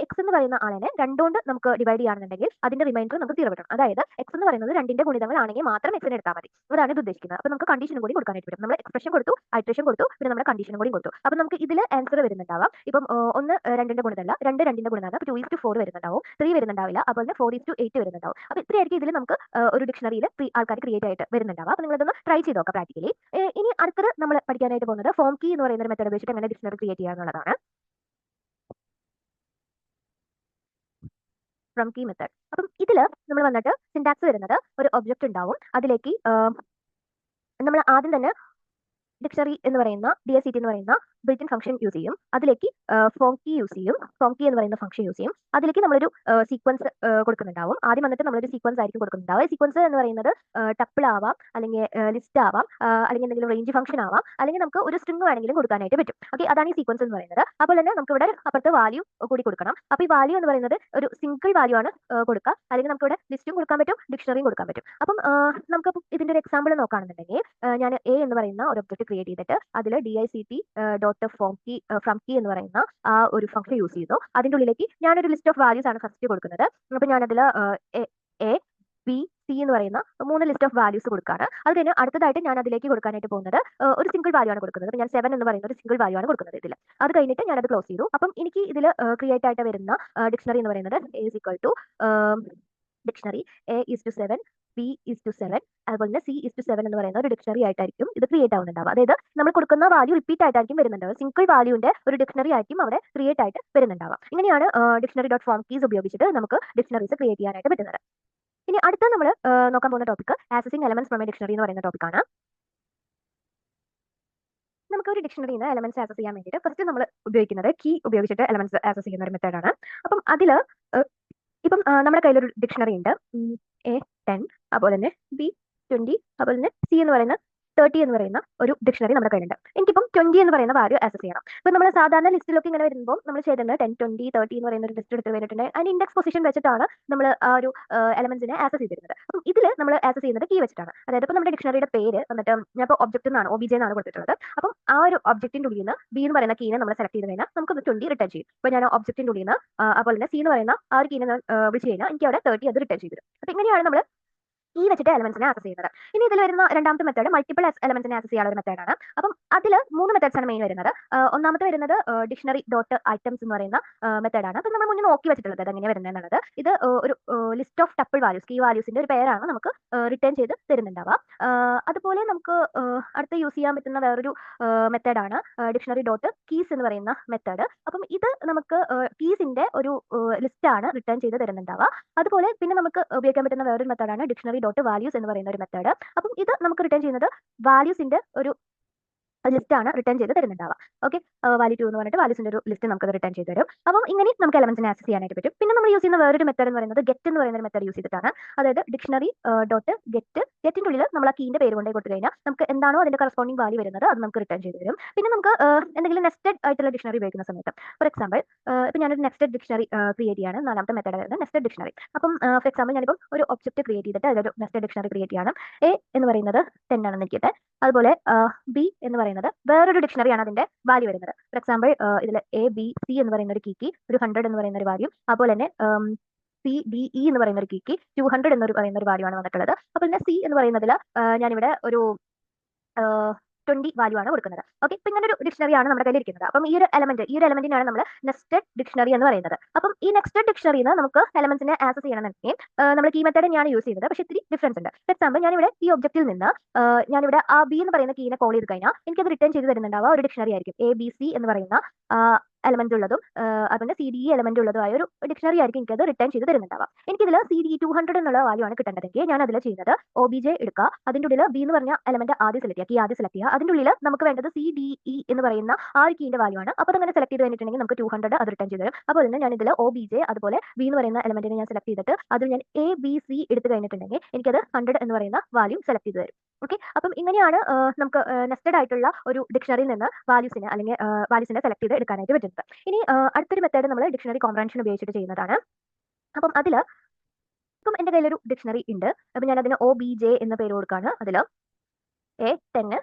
എക്സ് എന്ന് പറയുന്ന ആളിനെ 2 കൊണ്ട് നമുക്ക് ഡിവൈഡ് ചെയ്യുകയാണെന്നുണ്ടെങ്കിൽ അതിന്റെ റിമൈൻഡർ നമുക്ക് 0 കിട്ടണം. അതായത് എക്സ് എന്ന് പറയുന്നത് 2ന്റെ ഗുണിതങ്ങളാണെങ്കിൽ മാത്രം എക്സിനെ എടുത്താൽ മതി. അതാണ് ഇത് ഉദ്ദേശിക്കുന്നത്. അപ്പോൾ നമുക്ക് കണ്ടീഷനും കൂടി കൊടുക്കാനായിട്ട് പറ്റും. നമ്മൾ എക്സ്പ്രഷൻ കൊടുത്തു, ഐട്രേഷൻ കൊടുത്തു, പിന്നെ നമ്മൾ കണ്ടീഷനും കൂടി കൊടുത്തു. അപ്പോൾ നമുക്ക് ഇതിൽ ആൻസർ വരുന്നുണ്ടാവാം. ഇപ്പം 1 2ന്റെ ഗുണിതമല്ല, 2 2ന്റെ ഗുണിതമാണ്. അപ്പോൾ 2:4 വരുന്നുണ്ടാവും, 3 വരുന്നുണ്ടാവില്ല, അതുപോലെ 4:8 വരുന്നുണ്ടാവും. അപ്പോൾ ഇത്രയായിരിക്കും ഇതിൽ നമുക്ക് ഒരു ഡിക്ഷണറിയിൽ ആൾക്കാർ ക്രിയേറ്റ് ആയിട്ട് വരുന്നുണ്ടാവും. അപ്പോൾ നിങ്ങളതൊന്ന് ട്രൈ ചെയ്ത് നോക്കാം പ്രാക്ടിക്കലി. ഇനി അടുത്തത് നമ്മൾ പഠിക്കാനായിട്ട് പോകുന്നത് ഫോം കീ എന്ന് പറയുന്ന ഒരു മെത്തേഡ് വെച്ചിട്ട് എങ്ങനെ ഡിക്ഷണറി ക്രിയേറ്റ് ചെയ്യുക എന്നുള്ളതാണ്. From key method. അപ്പം ഇതിൽ നമ്മൾ വന്നിട്ട് സിന്റാക്സ് വരുന്നത് ഒരു ഒബ്ജക്റ്റ് ഉണ്ടാവും. അതിലേക്ക് നമ്മൾ ആദ്യം തന്നെ ഡിക്ഷണറി എന്ന് പറയുന്ന DICT എന്ന് പറയുന്ന ബിൽറ്റ് ഇൻ ഫംഗ്ഷൻ യൂസ് ചെയ്യും. അതിലേക്ക് ഫോം കീ യൂസ് ചെയ്യും. ഫോം കീ എന്ന് പറയുന്ന ഫംഗ്ഷൻ യൂസ് ചെയ്യും. അതിലേക്ക് നമ്മളൊരു സീക്വൻസ് കൊടുക്കുന്നുണ്ടാവും. ആദ്യം വന്നിട്ട് നമ്മളൊരു സീക്വൻസ് ആയിരിക്കും കൊടുക്കുന്നുണ്ടാവും. സീക്വൻസ് എന്ന് പറയുന്നത് ടപ്പിൾ ആവാം, അല്ലെങ്കിൽ ലിസ്റ്റ് ആവാം, അല്ലെങ്കിൽ എന്തെങ്കിലും റേഞ്ച് ഫംഗ്ഷൻ ആവാം, അല്ലെങ്കിൽ നമുക്ക് ഒരു സ്ട്രിംഗ് വേണമെങ്കിലും കൊടുക്കാനായിട്ട് പറ്റും. ഓക്കെ, അതാണ് ഈ സീക്വൻസ് എന്ന് പറയുന്നത്. അപ്പോൾ തന്നെ നമുക്ക് ഇവിടെ അപ്പുറത്ത് വാല്യൂ കൂടി കൊടുക്കണം. അപ്പോൾ ഈ വാല്യൂ എന്ന് പറയുന്നത് ഒരു സിംഗിൾ വാല്യൂ ആണ് കൊടുക്കുക. അല്ലെങ്കിൽ നമുക്ക് ഇവിടെ ലിസ്റ്റും കൊടുക്കാൻ പറ്റും, ഡിക്ഷണറിയും കൊടുക്കാൻ പറ്റും. അപ്പം നമുക്ക് ഇതിന്റെ ഒരു എക്സാമ്പിൾ നോക്കുകയാണെന്നുണ്ടെങ്കിൽ ഞാൻ A എന്ന് പറയുന്ന ഒരു ഒബ്ജക്റ്റ് ക്രിയേറ്റ് ചെയ്തിട്ട് അതിൽ DICT ഫ്രം കീ എന്ന് പറയുന്ന ആ ഒരു ഫംഗ്ഷൻ യൂസ് ചെയ്തു. അതിൻ്റെ ഉള്ളിലേക്ക് ഞാനൊരു ലിസ്റ്റ് ഓഫ് വാല്യൂസ് ആണ് ഫസ്റ്റ് കൊടുക്കുന്നത്. അപ്പോൾ ഞാനതിൽ A ബി സി എന്ന് പറയുന്ന 3 ലിസ്റ്റ് ഓഫ് വാല്യൂസ് കൊടുക്കുകയാണ്. അത് കഴിഞ്ഞ് അടുത്തതായിട്ട് ഞാൻ അതിലേക്ക് കൊടുക്കാനായിട്ട് പോകുന്നത് ഒരു സിംഗിൾ വാല്യൂ ആണ് കൊടുക്കുന്നത്. ഞാൻ 7 എന്ന് പറയുന്ന ഒരു സിംഗിൾ വാല്യൂ ആണ് കൊടുക്കുന്നത് ഇതിൽ. അത് കഴിഞ്ഞിട്ട് ഞാൻ അത് ക്ലോസ് ചെയ്തു. അപ്പം എനിക്ക് ഇതിൽ ക്രിയേറ്റ് ആയിട്ട് വരുന്ന ഡിക്ഷണറി എന്ന് പറയുന്നത് A is equal to dictionary A is to 7, B is to 7, അതുപോലെ തന്നെ C is to 7 എന്ന് പറയുന്ന ഒരു ഡിക്ഷണറി ആയിട്ടായിരിക്കും ഇത് ക്രിയേറ്റ് ആവുന്നുണ്ടാവുക. അതായത് നമ്മൾ കൊടുക്കുന്ന വാല്യൂ റിപ്പീറ്റ് ആയിട്ടായിരിക്കും വരുന്നുണ്ടാവുക. സിംഗിൾ വാല്യൂന്റെ ഒരു ഡിക്ഷണറി ആയിരിക്കും അവിടെ ക്രിയേറ്റ് ആയിട്ട് വരുന്നുണ്ടാവുക. ഇങ്ങനെയാണ് ഡിക്ഷണറി ഡോട്ട് ഫോം കീസ് ഉപയോഗിച്ചിട്ട് നമുക്ക് ഡിക്ഷണറീസ് ക്രിയേറ്റ് ചെയ്യാനായിട്ട് പറ്റുന്നത്. ഇനി അടുത്ത നമ്മൾ നോക്കാൻ പോകുന്ന topic accessing elements from a dictionary എന്ന് പറയുന്ന ടോപ്പിക്കാണ്. നമുക്ക് ഒരു ഡിക്ഷണറിയിൽ നിന്ന് എലമെന്റ്സ് ആക്സസ് ചെയ്യാൻ വേണ്ടിയിട്ട് ഫസ്റ്റ് നമ്മൾ ഉപയോഗിക്കുന്നത് കീ ഉപയോഗിച്ചിട്ട് എലമെന്റ്സ് ആക്സസ് ചെയ്യുന്ന ഒരു മെത്തേഡാണ്. അപ്പം അതിൽ ഇപ്പം നമ്മുടെ കയ്യിലൊരു ഡിക്ഷണറി ഉണ്ട് A10, അതുപോലെ തന്നെ B20, അതുപോലെ തന്നെ C എന്ന് പറയുന്ന 30 എന്ന് പറയുന്ന ഒരു ഡിക്ഷണറി നമ്മുടെ കയ്യിലുണ്ട്. എനിക്കിപ്പം 20 എന്ന് പറയുന്ന വാല്യൂ ആക്സസ് ചെയ്യണം. ഇപ്പം നമ്മൾ സാധാരണ ലിസ്റ്റിലൊക്കെ ഇങ്ങനെ വരുമ്പോൾ നമ്മൾ ചെയ്തിട്ടുണ്ട് 10, 20, 30 എന്ന് പറയുന്ന ഒരു ലിസ്റ്റ് എടുത്ത് കഴിഞ്ഞിട്ടുണ്ട്. അതിന്റെ ഇൻഡെക്സ് പൊസിഷൻ വെച്ചിട്ടാണ് നമ്മൾ ആ ഒരു എലമെന്റ്സിനെ ആക്സസ് ചെയ്തിരുന്നത്. അപ്പം ഇതിൽ നമ്മൾ ആക്സസ് ചെയ്യുന്നത് കീ വെച്ചിട്ടാണ്. അതായത് ഇപ്പോൾ നമ്മുടെ ഡിക്ഷണറിയുടെ പേര് വന്നിട്ട് ഞാൻ ഇപ്പോൾ ഒബ്ജക്റ്റ് എന്നാണ് OBJ എന്നാണ് കൊടുത്തിട്ടുള്ളത്. അപ്പം ആ ഒരു ഒബ്ജക്റ്റിന്റെ ഉള്ളിൽ നിന്ന് B എന്ന് പറയുന്ന കീനെ നമ്മൾ സെലക്ട് ചെയ്ത് കഴിഞ്ഞാൽ നമുക്ക് 20 റിട്ടേൺ ചെയ്യും. ഇപ്പോൾ ഞാൻ ഒബ്ജക്റ്റിന്റെ ഉള്ളിൽ നിന്ന് അതുപോലെ തന്നെ C എന്ന് പറയുന്ന ആ ഒരു കീനെ വിളിച്ച് കഴിഞ്ഞാൽ എനിക്ക് അവിടെ 30 അത് റിട്ടേൺ ചെയ്തു. അപ്പം ഇങ്ങനെയാണ് നമ്മൾ ഈ വെച്ചിട്ട് എലമെന്റ്സിനെ ആക്സസ് ചെയ്യുന്നത്. ഇനി ഇതിൽ വരുന്ന രണ്ടാമത്തെ മെത്തേഡ് മൾട്ടിപ്പിൾ എലമെന്റ്സിനെ ആക്സസ് ചെയ്യാനുള്ള ഒരു മെത്തേഡാണ്. അപ്പം അതിൽ 3 മെത്തേഡ്സ് ആണ് മെയിൻ വരുന്നത്. ഒന്നാമത്തെ വരുന്നത് ഡിക്ഷണറി ഡോട്ട് ഐറ്റംസ് എന്ന് പറയുന്ന മെത്തേഡാണ്. അപ്പം നമ്മൾ മുന്നേ നോക്കി വെച്ചിട്ടുള്ളത് എങ്ങനെയാണ് വരുന്നത് എന്നുള്ളത്. ഇത് ഒരു list of tuple values key വാല്യൂസിന്റെ ഒരു പേരാണ് നമുക്ക് റിട്ടേൺ ചെയ്ത് തരുന്നുണ്ടാവുക. അതുപോലെ നമുക്ക് അടുത്ത് യൂസ് ചെയ്യാൻ പറ്റുന്ന വേറൊരു മെത്തേഡാണ് ഡിക്ഷണറി ഡോട്ട് കീസ് എന്ന് പറയുന്ന മെത്തേഡ്. അപ്പം ഇത് നമുക്ക് കീസിന്റെ ഒരു ലിസ്റ്റ് ആണ് റിട്ടേൺ ചെയ്ത് തരുന്നുണ്ടാവുക. അതുപോലെ പിന്നെ നമുക്ക് ഉപയോഗിക്കാൻ പറ്റുന്ന വേറൊരു മെത്തേഡാണ് ഡിക്ഷണറി ഡോട്ട് വാല്യൂസ് എന്ന് പറയുന്ന ഒരു മെത്തേഡ്. അപ്പം ഇത് നമുക്ക് റിട്ടേൺ ചെയ്യുന്നത് വാല്യൂസിന്റെ ഒരു ലിസ്റ്റ് ആണ് റിട്ടേൺ ചെയ്ത് തരുന്നുണ്ടാവുക. ഓക്കെ, വാല്യൂ 2 എന്ന് പറഞ്ഞിട്ട് വാല്യൂസിന്റെ ഒരു ലിസ്റ്റ് നമുക്ക് റിട്ടേൺ ചെയ്ത് തരും. അപ്പം ഇങ്ങനെ നമുക്ക് എലമെന്റ്സിനെ ആക്സസ് ചെയ്യാനായിട്ട് പറ്റും. പിന്നെ നമ്മൾ യൂസ് ചെയ്യുന്ന വേറൊരു മെത്തേഡ് എന്ന് പറയുന്നത് ഗെറ്റ് എന്ന് പറയുന്ന ഒരു മെത്തേഡ് യൂസ് ചെയ്തിട്ടാണ്. അതായത് ഡിക്ഷണറി ഡോട്ട് ഗെറ്റിന്റെ ഉള്ളിൽ നമ്മൾ ആ കീന്റെ പേര് കൊണ്ടേ കൊടുത്തു കഴിഞ്ഞാൽ നമുക്ക് എന്താണോ അതിന്റെ കറസ്പോണ്ടിങ് വാല്യൂ വരുന്നത് അത് നമുക്ക് റിട്ടേൺ ചെയ്ത് തരും. പിന്നെ നമുക്ക് എന്തെങ്കിലും നെസ്റ്റഡ് ആയിട്ടുള്ള ഡിക്ഷണറി ഉപയോഗിക്കുന്ന സമയത്ത് ഫോർ എക്സാമ്പിൾ ഇപ്പം ഞാനൊരു നെസ്റ്റഡ് ഡിക്ഷണറി ക്രിയേറ്റ് ചെയ്യാണ്. നാലാമത്തെ മെത്തേഡ് വരുന്നത് നെസ്റ്റഡ് ഡിക്ഷണറി. അപ്പം ഫോർ എക്സാമ്പിൾ ഞാനിപ്പം ഒരു ഒബ്ജക്റ്റ് ക്രിയേറ്റ് ചെയ്തിട്ട് അതൊരു നെസ്റ്റഡ് ഡിക്ഷണറി ക്രിയേറ്റ് ചെയ്യണം. A എന്ന് പറയുന്നത് 10 ആണെന്ന് ഇരിക്കട്ടെ. അതുപോലെ B എന്ന് പറയുന്നത് വേറൊരു ഡിക്ഷണറിയാണ് അതിന്റെ വാല്യൂ വരുന്നത്. ഫോർ എക്സാമ്പിൾ ഇതിൽ ABC എന്ന് പറയുന്ന ഒരു കീക്ക് ഒരു 100 എന്ന് പറയുന്ന ഒരു വാല്യൂ, അതുപോലെ തന്നെ CDE എന്ന് പറയുന്ന ഒരു കീക്ക് 200 എന്ന് പറയുന്ന ഒരു വാല്യൂ ആണ് വന്നിട്ടുള്ളത്. അപ്പോൾ തന്നെ C എന്ന് പറയുന്നതിൽ ഞാനിവിടെ ഒരു 20 വാല്യൂ ആണ് കൊടുക്കുന്നത്. ഓക്കെ, ഇപ്പൊ ഇങ്ങനെ ഒരു ഡിക്ഷണറി ആണ് നമ്മുടെ കയ്യിൽ ഇരിക്കുന്നത്. അപ്പം ഈ ഒരു എലമെന്റിനാണ് നമ്മൾ നെസ്റ്റഡ് ഡിക്ഷണറി എന്ന് പറയുന്നത്. അപ്പം ഈ നെസ്റ്റഡ് ഡിക്ഷണറിയിൽ നിന്ന് നമുക്ക് എലമെന്റ്സിനെ ആക്സസ് ചെയ്യണമെന്നുണ്ടെങ്കിൽ നമ്മൾ കീ മെത്തേഡ് തന്നെയാണ് യൂസ് ചെയ്യുന്നത്. പക്ഷേ ഇത്തിരി ഡിഫറൻസ് ഉണ്ട്. ഫോർ എക്സാമ്പിൾ ഞാനിവിടെ ഈ ഒബ്ജക്റ്റിൽ നിന്ന് ഞാനിവിടെ ആ B എന്ന് പറയുന്ന കീനെ കോൾ ചെയ്ത് കഴിഞ്ഞാൽ എനിക്കത് റിട്ടേൺ ചെയ്ത് തരുന്നുണ്ടാവുക ഒരു ഡിക്ഷണറി ആയിരിക്കും. ABC എന്ന് പറയുന്ന എലമെന്റ് ഉള്ളതും അതുപോലെ CDE എലമെന്റ് ഉള്ളതുമായ ഒരു ഡിക്ഷണറി ആയിരിക്കും എനിക്കത് റിട്ടേൺ ചെയ്ത് തരുന്നുണ്ടാവുക. എനിക്കിതിൽ CDE 200 എന്നുള്ള വാല്യൂ ആണ് കിട്ടേണ്ടതെങ്കിൽ ഞാൻ അതിൽ ചെയ്യുന്നത് OBJ എടുക്കുക, അതിൻ്റെ ഉള്ളിൽ B എന്ന് പറഞ്ഞ എലമെന്റ് ആദ്യം സെലക്ട് ചെയ്യുക, അതിൻ്റെ ഉള്ളിൽ നമുക്ക് വേണ്ടത് CDE എന്ന് പറയുന്ന ആ ഒരു കീന്റെ വാല്യൂ ആണ്. അപ്പോൾ അങ്ങനെ സെലക്ട് ചെയ്ത് കഴിഞ്ഞിട്ടുണ്ടെങ്കിൽ നമുക്ക് 200 അത് റിട്ടേൺ ചെയ്ത് തരും. അപ്പോൾ തന്നെ ഞാൻ ഇതിൽ OBJ അതുപോലെ B എന്ന് പറയുന്ന എലമെന്റിനെ ഞാൻ സെലക്ട് ചെയ്തിട്ട് അതിൽ ഞാൻ ABC എടുത്ത് കഴിഞ്ഞിട്ടുണ്ടെങ്കിൽ എനിക്കത് 100 എന്ന് പറയുന്ന വാല്യൂ സെലക്ട് ചെയ്ത് തരും. ഓക്കെ, അപ്പം ഇങ്ങനെയാണ് നമുക്ക് നെസ്റ്റഡ് ആയിട്ടുള്ള ഒരു ഡിക്ഷണറിയിൽ നിന്ന് വാല്യൂസിനെ അല്ലെങ്കിൽ വാല്യൂസിനെ സെലക്ട് ചെയ്ത് എടുക്കാനായിട്ട് പറ്റുന്നത്. ഇനി അടുത്തൊരു മെത്തേഡ് നമ്മൾ ഡിക്ഷണറി കോംപ്രഹൻഷൻ ഉപയോഗിച്ചിട്ട് ചെയ്യുന്നതാണ്. അപ്പം അതിൽ ഇപ്പം എൻ്റെ കയ്യിലൊരു ഡിക്ഷണറി ഉണ്ട്. അപ്പം ഞാൻ അതിന് OBJ എന്ന പേര് കൊടുക്കുകയാണ്. അതിൽ A10,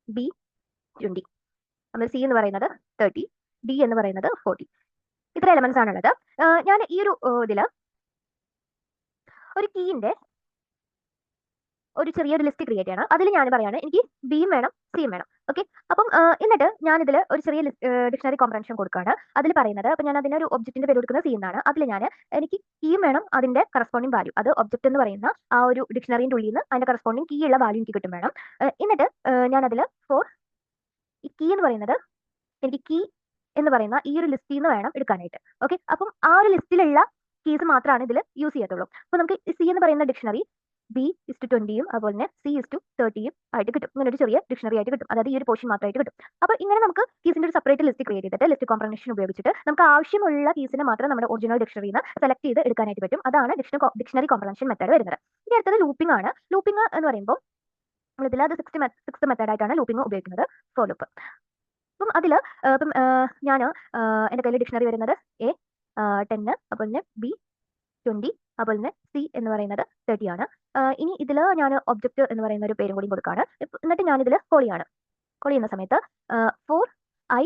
B20, നമ്മൾ C എന്ന് പറയുന്നത് 30, D എന്ന് പറയുന്നത് 40, ഇത്ര എലമെന്റ്സ് ആണുള്ളത്. ഞാൻ ഈ ഒരു ഇതിൽ ഒരു കീന്റെ ഒരു ചെറിയൊരു ലിസ്റ്റ് ക്രിയേറ്റ് ചെയ്യണം. അതിൽ ഞാൻ പറയാണ് എനിക്ക് ബിയും വേണം സിയും വേണം. ഓക്കെ, അപ്പം എന്നിട്ട് ഞാൻ ഇതിൽ ഒരു ചെറിയ ഡിക്ഷണറി കോംപ്രഹൻഷൻ കൊടുക്കുകയാണ്. അതിൽ പറയുന്നത് അപ്പം ഞാൻ അതിനൊരു ഒബ്ജക്റ്റിന്റെ പേര് കൊടുക്കുന്നത് സി എന്നാണ്. അതിൽ ഞാൻ എനിക്ക് കീയും വേണം അതിന്റെ കറസ്പോണ്ടിങ് വാല്യൂ, അത് ഒബ്ജക്റ്റ് എന്ന് പറയുന്ന ആ ഒരു ഡിക്ഷണറിന്റെ ഉള്ളിൽ നിന്ന് അതിന്റെ കറസ്പോണ്ടിങ് കീ ഉള്ള വാല്യൂ എനിക്ക് കിട്ടും വേണം. എന്നിട്ട് ഞാൻ അതിൽ ഫോർ ഈ കീ എന്ന് പറയുന്നത് എനിക്ക് കീ എന്ന് പറയുന്ന ഈ ഒരു ലിസ്റ്റിൽ നിന്ന് വേണം എടുക്കാനായിട്ട്. ഓക്കെ, അപ്പം ആ ഒരു ലിസ്റ്റിലുള്ള കീസ് മാത്രമാണ് ഇതിൽ യൂസ് ചെയ്യത്തുള്ളൂ. അപ്പോൾ നമുക്ക് സി എന്ന് പറയുന്ന ഡിക്ഷണറി B:20 അതുപോലെ തന്നെ C:30 ആയിട്ട് കിട്ടും. ഇങ്ങനെ ഒരു ചെറിയ ഡിക്ഷണറി ആയിട്ട് കിട്ടും. അതായത് ഈ ഒരു പോർഷൻ മാത്രമായിട്ട് കിട്ടും. അപ്പോൾ ഇങ്ങനെ നമുക്ക് കീസിന്റെ ഒരു സെപ്പറേറ്റ് ലിസ്റ്റ് ക്രിയേറ്റ് ചെയ്തിട്ട് ലിസ്റ്റ് കോംപ്രഹൻഷൻ ഉപയോഗിച്ചിട്ട് നമുക്ക് ആവശ്യമുള്ള കീസിനെ മാത്രം നമ്മുടെ ഒറിജിനൽ ഡിക്ഷണറിയിൽ നിന്ന് സെലക്ട് ചെയ്ത് എടുക്കാനായിട്ട് പറ്റും. അതാണ് ഡിക്ഷണറി കോംപ്രഹൻഷൻ മെത്തേഡ് വരുന്നത്. ഇനി അടുത്തത് ലൂപ്പിംഗ് ആണ്. ലൂപ്പിംഗ് എന്ന് പറയുമ്പോൾ നമ്മളിതിൽ അത് സിക്സ്ത് മെത്തേഡ് ആയിട്ടാണ് ലൂപ്പിംഗ് ഉപയോഗിക്കുന്നത്, ഫോർ ലൂപ്പ്. അപ്പം അതിൽ ഇപ്പം ഞാൻ എൻ്റെ കയ്യിൽ ഡിക്ഷണറി വരുന്നത് A10 അതുപോലെ തന്നെ B20 അതുപോലെ തന്നെ C എന്ന് പറയുന്നത് 30 ആണ്. ഇനി ഇതിൽ ഞാൻ ഒബ്ജക്റ്റ് എന്ന് പറയുന്ന ഒരു പേരും കൂടി കൊടുക്കുകയാണ്. എന്നിട്ട് ഞാൻ ഇതിൽ കോൾ ചെയ്യുന്ന സമയത്ത് ഫോർ I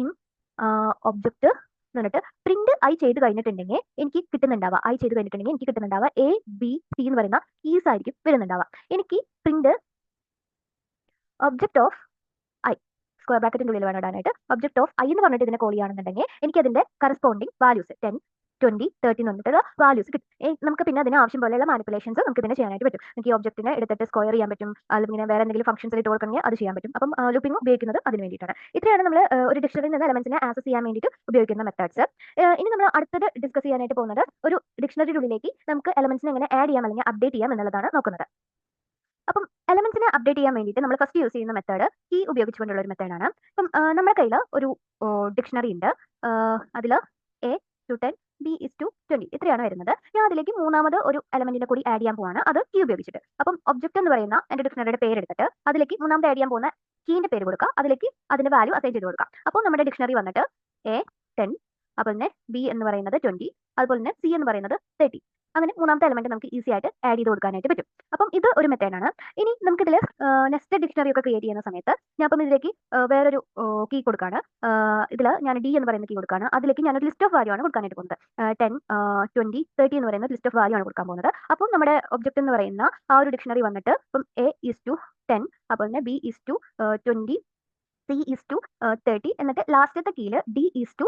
ഇൻ ഒബ്ജക്റ്റ് എന്നിട്ട് പ്രിന്റ് ഐ ചെയ്ത് കഴിഞ്ഞിട്ടുണ്ടെങ്കിൽ എനിക്ക് കിട്ടുന്നുണ്ടാവുക എ ബി സി എന്ന് പറയുന്ന കീസ് ആയിരിക്കും വരുന്നുണ്ടാവുക. എനിക്ക് print object of i square ബ്രാക്കറ്റിന്റെ ഉള്ളിൽ വേണം ഇടാനായിട്ട്. ഒബ്ജക്ട് ഓഫ് ഐ എന്ന് പറഞ്ഞിട്ട് ഇതിനെ കോൾ ചെയ്യുകയാണെന്നുണ്ടെങ്കിൽ എനിക്ക് അതിന്റെ കറസ്പോണ്ടിങ് വാല്യൂസ് 10, 20, 30 എന്ന് പറഞ്ഞിട്ടുള്ള വാല്യൂസ് കിട്ടും. നമുക്ക് പിന്നെ അതിന് ആവശ്യം പോലെയുള്ള മാനിപ്പുലേഷൻസ് നമുക്ക് ഇതിനെ ചെയ്യാനായിട്ട് പറ്റും. നമുക്ക് ഈ ഒബ്ജക്റ്റിനെ എടുത്തിട്ട് സ്ക്വയർ ചെയ്യാൻ പറ്റും, അല്ലെങ്കിൽ വേറെ എന്തെങ്കിലും ഫംഗ്ഷൻസ് ഇട്ട് കൊടുക്കണമെങ്കിൽ അത് ചെയ്യാൻ പറ്റും. അപ്പം ലൂപ്പിംഗ് ഉപയോഗിക്കുന്നത് അതിന് വേണ്ടിയിട്ടാണ്. ഇത്രയാണ് നമ്മൾ ഒരു ഡിക്ഷണറിയിൽ നിന്ന് എലമെന്റ്സിനെ ആക്സസ് ചെയ്യാൻ വേണ്ടിയിട്ട് ഉപയോഗിക്കുന്ന മെത്തേഡ്സ്. ഇനി നമ്മൾ അടുത്തത് ഡിസ്കസ് ചെയ്യാനായിട്ട് പോകുന്നത് ഒരു ഡിക്ഷണറിയുടെ ഉള്ളിലേക്ക് നമുക്ക് എലമെന്റ്സിനെ എങ്ങനെ ആഡ് ചെയ്യാം അല്ലെങ്കിൽ അപ്ഡേറ്റ് ചെയ്യാം എന്നുള്ളതാണ് നോക്കുന്നത്. അപ്പം എലമെന്റ്സിനെ അപ്ഡേറ്റ് ചെയ്യാൻ വേണ്ടിയിട്ട് നമ്മൾ ഫസ്റ്റ് യൂസ് ചെയ്യുന്ന മെത്തേഡ് കീ ഉപയോഗിച്ചുകൊണ്ടുള്ള ഒരു മെത്തേഡാണ്. അപ്പം നമ്മുടെ കയ്യിൽ ഒരു ഡിക്ഷണറി ഉണ്ട്. അതിൽ A to 10, B is to 20 ഇത്രയാണ് വരുന്നത്. ഞാൻ അതിലേക്ക് മൂന്നാമത് ഒരു എലമെന്റിനെ കൂടി ആഡ് ചെയ്യാൻ പോവാണ്, അത് കീ ഉപയോഗിച്ചിട്ട്. അപ്പം ഒബ്ജക്ട് എന്ന് പറയുന്ന എന്റെ ഡിക്ഷണറിയുടെ പേര് എടുത്തിട്ട് അതിലേക്ക് മൂന്നാമത് ആഡ് ചെയ്യാൻ പോകുന്ന കീന്റെ പേര് കൊടുക്കുക, അതിലേക്ക് അതിന്റെ വാല്യൂ അസൈൻ ചെയ്ത് കൊടുക്കാം. അപ്പോൾ നമ്മുടെ ഡിക്ഷണറി വന്നിട്ട് A 10, അതുപോലെ തന്നെ B എന്ന് പറയുന്നത് 20, അതുപോലെ തന്നെ C എന്ന് പറയുന്നത് 30. അങ്ങനെ മൂന്നാമത്തെ എലമെന്റ് നമുക്ക് ഈസി ആയിട്ട് ആഡ് ചെയ്ത് കൊടുക്കാനായിട്ട് പറ്റും. അപ്പം ഇത് ഒരു മെത്തേഡാണ്. ഇനി നമുക്ക് ഇതിൽ നെസ്റ്റഡ് ഡിക്ഷണറി ഒക്കെ ക്രിയേറ്റ് ചെയ്യുന്ന സമയത്ത് ഞാൻ അപ്പം ഇതിലേക്ക് വേറൊരു കീ കൊടുക്കാണ്. ഇതിൽ ഞാൻ ഡി എന്ന് പറയുന്ന കീ കൊടുക്കാണ്. അതിലേക്ക് ഞാനൊരു ലിസ്റ്റ് ഓഫ് വാല്യൂ ആണ് കൊടുക്കാനായിട്ട് പോകുന്നത്. 10, 20, 30 എന്ന് പറയുന്ന ലിസ്റ്റ് ഓഫ് വാല്യൂ ആണ് കൊടുക്കാൻ പോകുന്നത്. അപ്പം നമ്മുടെ ഒബ്ജക്ട് എന്ന് പറയുന്ന ആ ഒരു ഡിക്ഷണറി വന്നിട്ട് ഇപ്പം A is to 10, അപ്പോൾ തന്നെ B is to 20, C is to 30, എന്നിട്ട് ലാസ്റ്റത്തെ കീയില് D is to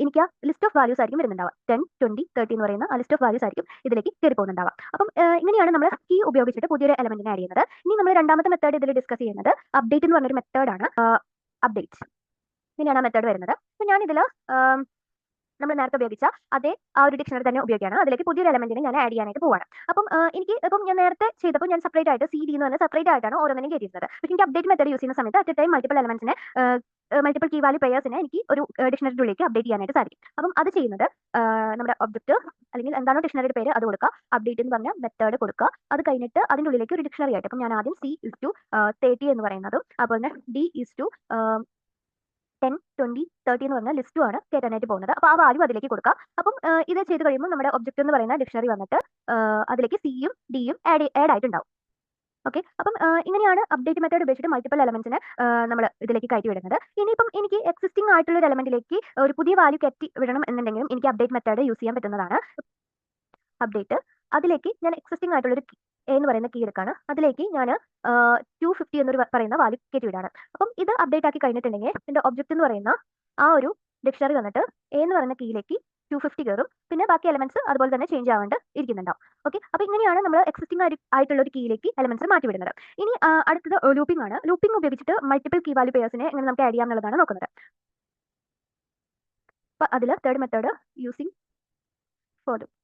എനിക്ക് ആ ലിസ്റ്റ് ഓഫ് വാല്യൂസ് ആയിരിക്കും വരുന്നുണ്ടാവുക. 10, 20, 30 എന്ന് പറയുന്ന ആ ലിസ്റ്റ് ഓഫ് വാല്യൂസ് ആയിരിക്കും ഇതിലേക്ക് കയറി പോകുന്നുണ്ടാവുക. അപ്പം ഇങ്ങനെയാണ് നമ്മൾ കീ ഉപയോഗിച്ചിട്ട് പുതിയൊരു എലമെന്റിനെ ആഡ് ചെയ്യുന്നത്. ഇനി നമ്മൾ രണ്ടാമത്തെ മെത്തേഡ് ഇതിൽ ഡിസ്കസ് ചെയ്യുന്നത് അപ്ഡേറ്റ് എന്ന് പറഞ്ഞൊരു മെത്തേഡാണ്. അപ്ഡേറ്റ് ഇങ്ങനെയാണ് ആ മെത്തേഡ് വരുന്നത്. അപ്പൊ ഞാനിതിൽ നമ്മൾ നേരത്തെ ഉപയോഗിച്ച അതേ ആ ഒരു ഡിക്ഷണറി തന്നെ ഉപയോഗിക്കുകയാണ്. അതിലേക്ക് പുതിയൊരു എലമെന്റിനെ ഞാൻ ആഡ് ചെയ്യാനായിട്ട് പോവാണ്. അപ്പം ഇപ്പം ഞാൻ നേരത്തെ ചെയ്തപ്പോൾ ഞാൻ സെപ്പറേറ്റ് ആയിട്ട് CD എന്ന് പറഞ്ഞാൽ സെപ്പറേറ്റ് ആയിട്ടാണ് ഓരോന്നിനും കയറ്റിയിരുന്നത്. പക്ഷേ എനിക്ക് അപ്ഡേറ്റ് മെത്തേഡ് യൂസ് ചെയ്യുന്ന സമയത്ത് അറ്റ് ടൈം മൾട്ടിപ്പിൾ എലമെന്റ്സിനെ മൾട്ടിപ്പിൾ കീ വാല്യൂ പെയേഴ്സിനെ എനിക്ക് ഒരു ഡിക്ഷണറിയിലേക്ക് അപ്ഡേറ്റ് ചെയ്യാനായിട്ട് സാധിക്കും. അപ്പം അത് ചെയ്യുന്നത് നമ്മുടെ ഒബ്ജക്ട് അല്ലെങ്കിൽ എന്താണോ ഡിക്ഷണറിയുടെ പേര് അത് കൊടുക്കുക, അപ്ഡേറ്റ് എന്ന് പറഞ്ഞ മെത്തേഡ് കൊടുക്കുക. അത് കഴിഞ്ഞിട്ട് അതിൻ്റെ ഉള്ളിലേക്ക് ഒരു ഡിക്ഷണറി ആയിട്ട് അപ്പം ഞാൻ ആദ്യം C is to 30 എന്ന് പറയുന്നതും അതുപോലെ തന്നെ D is to 10, 20, 30 എന്ന് പറഞ്ഞ ലിസ്റ്റുമാണ് കയറ്റാനായിട്ട് പോകുന്നത്. അപ്പോൾ ആ വാല്യൂ അതിലേക്ക് കൊടുക്കാം. അപ്പം ഇത് ചെയ്ത് കഴിയുമ്പോൾ നമ്മുടെ ഒബ്ജക്ട് എന്ന് പറയുന്ന ഡിക്ഷണറി വന്നിട്ട് അതിലേക്ക് സിയും ഡിയും ആഡ് ആയിട്ടുണ്ടാവും. ഓക്കെ, അപ്പം ഇങ്ങനെയാണ് അപ്ഡേറ്റ് മെത്തേഡ് ഉപയോഗിച്ചിട്ട് മൾട്ടിപ്പിൾ എലമെന്റ്സിനെ നമ്മൾ ഇതിലേക്ക് കയറ്റി വിടുന്നത്. ഇനിയിപ്പം എനിക്ക് എക്സിസ്റ്റിംഗ് ആയിട്ടുള്ള ഒരു എലമെന്റിലേക്ക് ഒരു പുതിയ വാല്യൂ കയറ്റി വിടണം എന്നുണ്ടെങ്കിലും എനിക്ക് അപ്ഡേറ്റ് മെത്തേഡ് യൂസ് ചെയ്യാൻ പറ്റുന്നതാണ്. അപ്ഡേറ്റ് അതിലേക്ക് ഞാൻ എക്സിസ്റ്റിംഗ് ആയിട്ടുള്ളൊരു A എന്ന് പറയുന്ന കീ എടുക്കാണ്. അതിലേക്ക് ഞാൻ 250 എന്നൊരു പറയുന്ന വാല്യൂ കയറ്റി വിടാണ്. അപ്പം ഇത് അപ്ഡേറ്റ് ആക്കി കഴിഞ്ഞിട്ടുണ്ടെങ്കിൽ എൻ്റെ ഒബ്ജക്റ്റ് എന്ന് പറയുന്ന ആ ഒരു ഡിക്ഷണറി വന്നിട്ട് A എന്ന് പറയുന്ന കീയിലേക്ക് 250 കയറും. പിന്നെ ബാക്കി എലമെന്റ്സ് അതുപോലെ തന്നെ ചേഞ്ച് ആവാണ്ട് ഇരിക്കുന്നുണ്ടാവും. ഓക്കെ, അപ്പോൾ ഇങ്ങനെയാണ് നമ്മൾ എക്സിസ്റ്റിംഗ് ആയിട്ടുള്ള ഒരു കീയിലേക്ക് എലമെന്റ്സ് മാറ്റി വിടുന്നത്. ഇനി അടുത്തത് ലൂപ്പിംഗ് ആണ്. ലൂപ്പിംഗ് ഉപയോഗിച്ചിട്ട് മൾട്ടിപ്പിൾ കീ വാല്യൂ പെയേഴ്സിനെ എങ്ങനെ നമുക്ക് ആഡ് ചെയ്യാം എന്നുള്ളതാണ് നോക്കുന്നത്. അപ്പോൾ അതിൽ third method using for loop.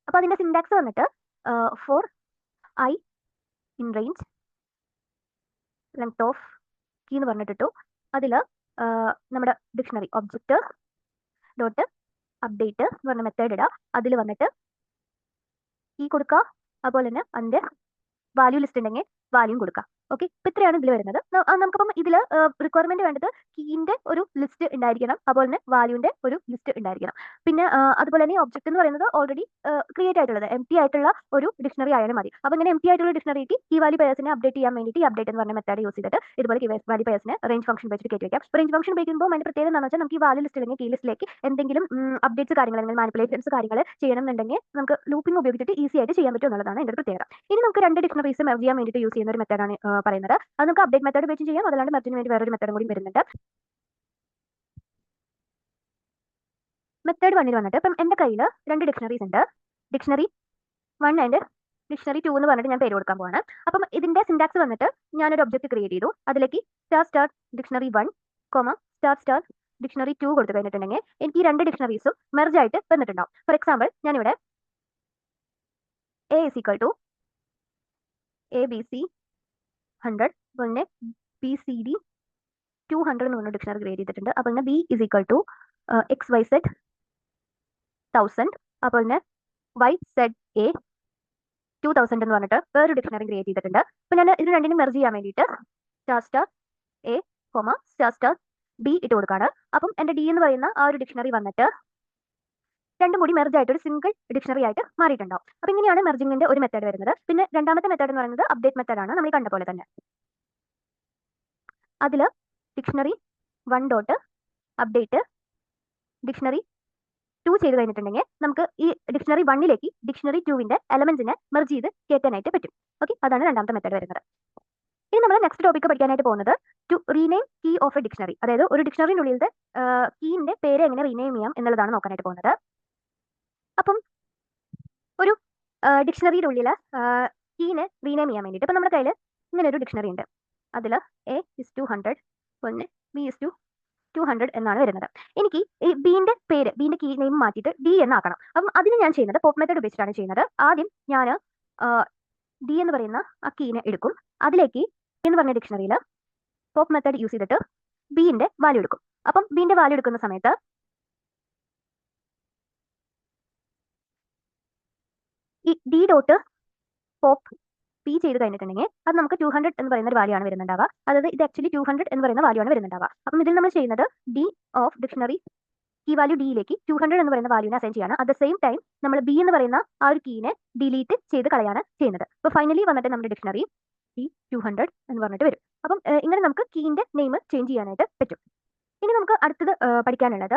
അപ്പോൾ അതിന്റെ സിൻടാക്സ് വന്നിട്ട് for I in range length of key എന്ന് പറഞ്ഞിട്ടിട്ടു. അതിൽ നമ്മുടെ ഡിക്ഷണറി ഒബ്ജക്റ്റ് ഡോട്ട് അപ്ഡേറ്റ് എന്ന് പറഞ്ഞ മെത്തേഡ് ഇടുക. അതിൽ വന്നിട്ട് കീ കൊടുക്കുക, അതുപോലെ തന്നെ അതിൻ്റെ വാല്യൂ ലിസ്റ്റ് ഉണ്ടെങ്കിൽ വാല്യൂം കൊടുക്കുക. ഓക്കെ, ഇപ്പം ഇത്രയാണ് ഇതിൽ വരുന്നത്. നമുക്കിപ്പം ഇതിൽ റിക്വയർമെന്റ് വേണ്ടത് കീന്റെ ഒരു ലിസ്റ്റ് ഉണ്ടായിരിക്കണം, അതുപോലെ തന്നെ വാല്യൂന്റെ ഒരു ലിസ്റ്റ് ഉണ്ടായിരിക്കണം. പിന്നെ അതുപോലെ തന്നെ ഒബ്ജക്റ്റ് എന്ന് പറയുന്നത് ഓൾറെഡി ക്രിയേറ്റ് ആയിട്ടുള്ളത് എംപ്റ്റി ആയിട്ടുള്ള ഒരു ഡിക്ഷണറി ആയാലും മതി. അപ്പോൾ ഇങ്ങനെ എംപ്റ്റി ആയിട്ടുള്ള ഡിക്ഷണറിക്ക് കീ വാല്യൂ പെയേഴ്സിനെ അപ്ഡേറ്റ് ചെയ്യാൻ വേണ്ടിയിട്ട് ഈ അപ്ഡേറ്റ് എന്ന് പറഞ്ഞ മെത്തേഡ് യൂസ് ചെയ്തിട്ട് ഇതുപോലെ കീ വാല്യൂ പെയേഴ്സിനെ റേഞ്ച് ഫംഗ്ഷൻ വെച്ചിട്ട് കയറ്റി വയ്ക്കാം. റേഞ്ച് ഫംഗ്ഷൻ ഉപയോഗിക്കുമ്പോൾ അതിന്റെ പ്രത്യേകത എന്താണെന്ന് വെച്ചാൽ നമുക്ക് ഈ വാല്യൂ ലിസ്റ്റ് അല്ലെങ്കിൽ കീ ലിസ്റ്റിലേക്ക് എന്തെങ്കിലും അപ്ഡേറ്റ്സ് കാര്യങ്ങൾ അല്ലെങ്കിൽ മാനിപ്പുലേഷൻസ് കാര്യങ്ങൾ ചെയ്യണമെന്നുണ്ടെങ്കിൽ നമുക്ക് ലൂപ്പിംഗ് ഉപയോഗിച്ചിട്ട് ഈസി ആയിട്ട് ചെയ്യാൻ പറ്റും എന്നുള്ളതാണ് എൻ്റെ ഒരു പ്രത്യേകത. ഇനി നമുക്ക് രണ്ട് ഡിക്ഷണറീസ് മെർജ് ചെയ്യാൻ വേണ്ടിയിട്ട് യൂസ് ചെയ്യുന്ന ഒരു മെത്തേഡാണ് പറയുന്നത്. അത് നമുക്ക് അപ്ഡേറ്റ് മെത്തേഡ് ഉപയോഗിച്ച് ചെയ്യാം, അതല്ലാണ്ട് മെർജിന് വേണ്ടി വേറൊരു മെത്തേഡ് കൂടി വരുന്നുണ്ട്. മെത്തേഡ് 1 വന്നിട്ട് ഇപ്പം എൻ്റെ കയ്യിൽ രണ്ട് ഡിക്ഷണറീസ് ഉണ്ട്. ഡിക്ഷണറി 1 ആൻഡ് ഡിക്ഷണറി 2 എന്ന് പറഞ്ഞിട്ട് ഞാൻ പേര് കൊടുക്കാൻ പോവാണ്. അപ്പം ഇതിന്റെ സിൻടാക്സ് വന്നിട്ട് ഞാനൊരു ഒബ്ജക്റ്റ് ക്രിയേറ്റ് ചെയ്തു. അതിലേക്ക് സ്റ്റാർ ഡിക്ഷണറി 1, സ്റ്റാർ ഡിക്ഷണറി 2 കൊടുത്തു കഴിഞ്ഞിട്ടുണ്ടെങ്കിൽ എനിക്ക് ഈ രണ്ട് ഡിക്ഷണറീസും മെർജ് ആയിട്ട് വന്നിട്ടുണ്ടാവും. ഫോർ എക്സാമ്പിൾ ഞാനിവിടെ A is equal to ABC 100, അതുപോലെ BCD 200 എന്ന് പറഞ്ഞ ഡിക്ഷണറി ക്രിയേറ്റ് ചെയ്തിട്ടുണ്ട്. അപ്പോൾ തന്നെ B is equal to XYZ 1000, അപ്പോൾ തന്നെ YZA 2000 എന്ന് പറഞ്ഞിട്ട് വേറൊരു ഡിക്ഷണറി ക്രിയേറ്റ് ചെയ്തിട്ടുണ്ട്. അപ്പോൾ ഞാൻ ഇത് രണ്ടിനും മെർജ് ചെയ്യാൻ വേണ്ടിയിട്ട് സ്റ്റാർ A, സ്റ്റാർ B ഇട്ട് കൊടുക്കുകയാണ്. അപ്പം എൻ്റെ D എന്ന് പറയുന്ന ആ ഒരു ഡിക്ഷണറി വന്നിട്ട് രണ്ടും കൂടി മെർജ് ആയിട്ട് ഒരു സിംഗിൾ ഡിക്ഷണറി ആയിട്ട് മാറിയിട്ടുണ്ടാവും. അപ്പോൾ ഇങ്ങനെയാണ് മെർജിങ്ങിന്റെ ഒരു മെത്തേഡ് വരുന്നത്. പിന്നെ രണ്ടാമത്തെ മെത്തേഡ് എന്ന് പറയുന്നത് അപ്ഡേറ്റ് മെത്തേഡാണ്, നമ്മൾ കണ്ട പോലെ തന്നെ. അതിൽ ഡിക്ഷണറി 1 ഡോട്ട് അപ്ഡേറ്റ് ഡിക്ഷണറി 2 ചെയ്ത് കഴിഞ്ഞിട്ടുണ്ടെങ്കിൽ നമുക്ക് ഈ ഡിക്ഷണറി 1ലേക്ക് ഡിക്ഷണറി 2വിന്റെ എലമെന്റ്സിനെ മെർജ് ചെയ്ത് കയറ്റാനായിട്ട് പറ്റും. ഓക്കെ, അതാണ് രണ്ടാമത്തെ മെത്തേഡ് വരുന്നത്. ഇനി നമ്മൾ നെക്സ്റ്റ് ടോപ്പിക്ക് പഠിക്കാനായിട്ട് പോകുന്നത് to rename key of a dictionary, അതായത് ഒരു ഡിക്ഷണറിനുള്ളിലത്തെ കീന്റെ പേര് എങ്ങനെ റീനെയിം ചെയ്യാം എന്നുള്ളതാണ് നോക്കാനായിട്ട് പോകുന്നത്. അപ്പം ഒരു ഡിക്ഷണറിയുടെ ഉള്ളിൽ കീനെ റീനെയിം ചെയ്യാൻ വേണ്ടിയിട്ട് ഇപ്പം നമ്മുടെ കയ്യിൽ ഇങ്ങനെ ഒരു ഡിക്ഷണറി ഉണ്ട്. അതിൽ A=100, പിന്നെ B=200 എന്നാണ് വരുന്നത്. എനിക്ക് ഈ ബീന്റെ പേര്, ബീന്റെ കീ നെയിം മാറ്റിയിട്ട് ഡി എന്നാക്കണം. അപ്പം അതിന് ഞാൻ ചെയ്യുന്നത് പോപ്പ് മെത്തേഡ് ഉപയോഗിച്ചിട്ടാണ് ചെയ്യുന്നത്. ആദ്യം ഞാൻ ഡി എന്ന് പറയുന്ന ആ കീനെ എടുക്കും. അതിലേക്ക് എന്ന് പറഞ്ഞ ഡിക്ഷണറിയിൽ പോപ്പ് മെത്തേഡ് യൂസ് ചെയ്തിട്ട് ബീന്റെ വാല്യൂ എടുക്കും. അപ്പം ബീന്റെ വാല്യൂ എടുക്കുന്ന സമയത്ത് ഈ ഡി ഡോട്ട് പോപ്പ് പി ചെയ്ത് കഴിഞ്ഞിട്ടുണ്ടെങ്കിൽ അത് നമുക്ക് 200 എന്ന് പറയുന്ന ഒരു വാല്യൂ ആണ് വരുന്നുണ്ടാവുക. അതായത് ഇത് ആക്ച്വലി 200 എന്ന് പറയുന്ന വാല്യൂ ആണ് വരുന്നുണ്ടാവുക. അപ്പം ഇതിൽ നമ്മൾ ചെയ്യുന്നത് D of dictionary key value ഡിയിലേക്ക് 200 എന്ന് പറയുന്ന വാല്യൂനെ അസൈൻ ചെയ്യാണ്. അറ്റ് ദ സെയിം ടൈം നമ്മൾ ബി എന്ന് പറയുന്ന ആ ഒരു കീനെ ഡിലീറ്റ് ചെയ്ത് കളയാണ് ചെയ്യുന്നത്. അപ്പോൾ ഫൈനലി വന്നിട്ട് നമ്മുടെ ഡിക്ഷണറി ഡി 200 എന്ന് പറഞ്ഞിട്ട് വരും. അപ്പം ഇങ്ങനെ നമുക്ക് കീന്റെ നെയിം ചേഞ്ച് ചെയ്യാനായിട്ട് പറ്റും. ഇനി നമുക്ക് അടുത്തത് പഠിക്കാനുള്ളത്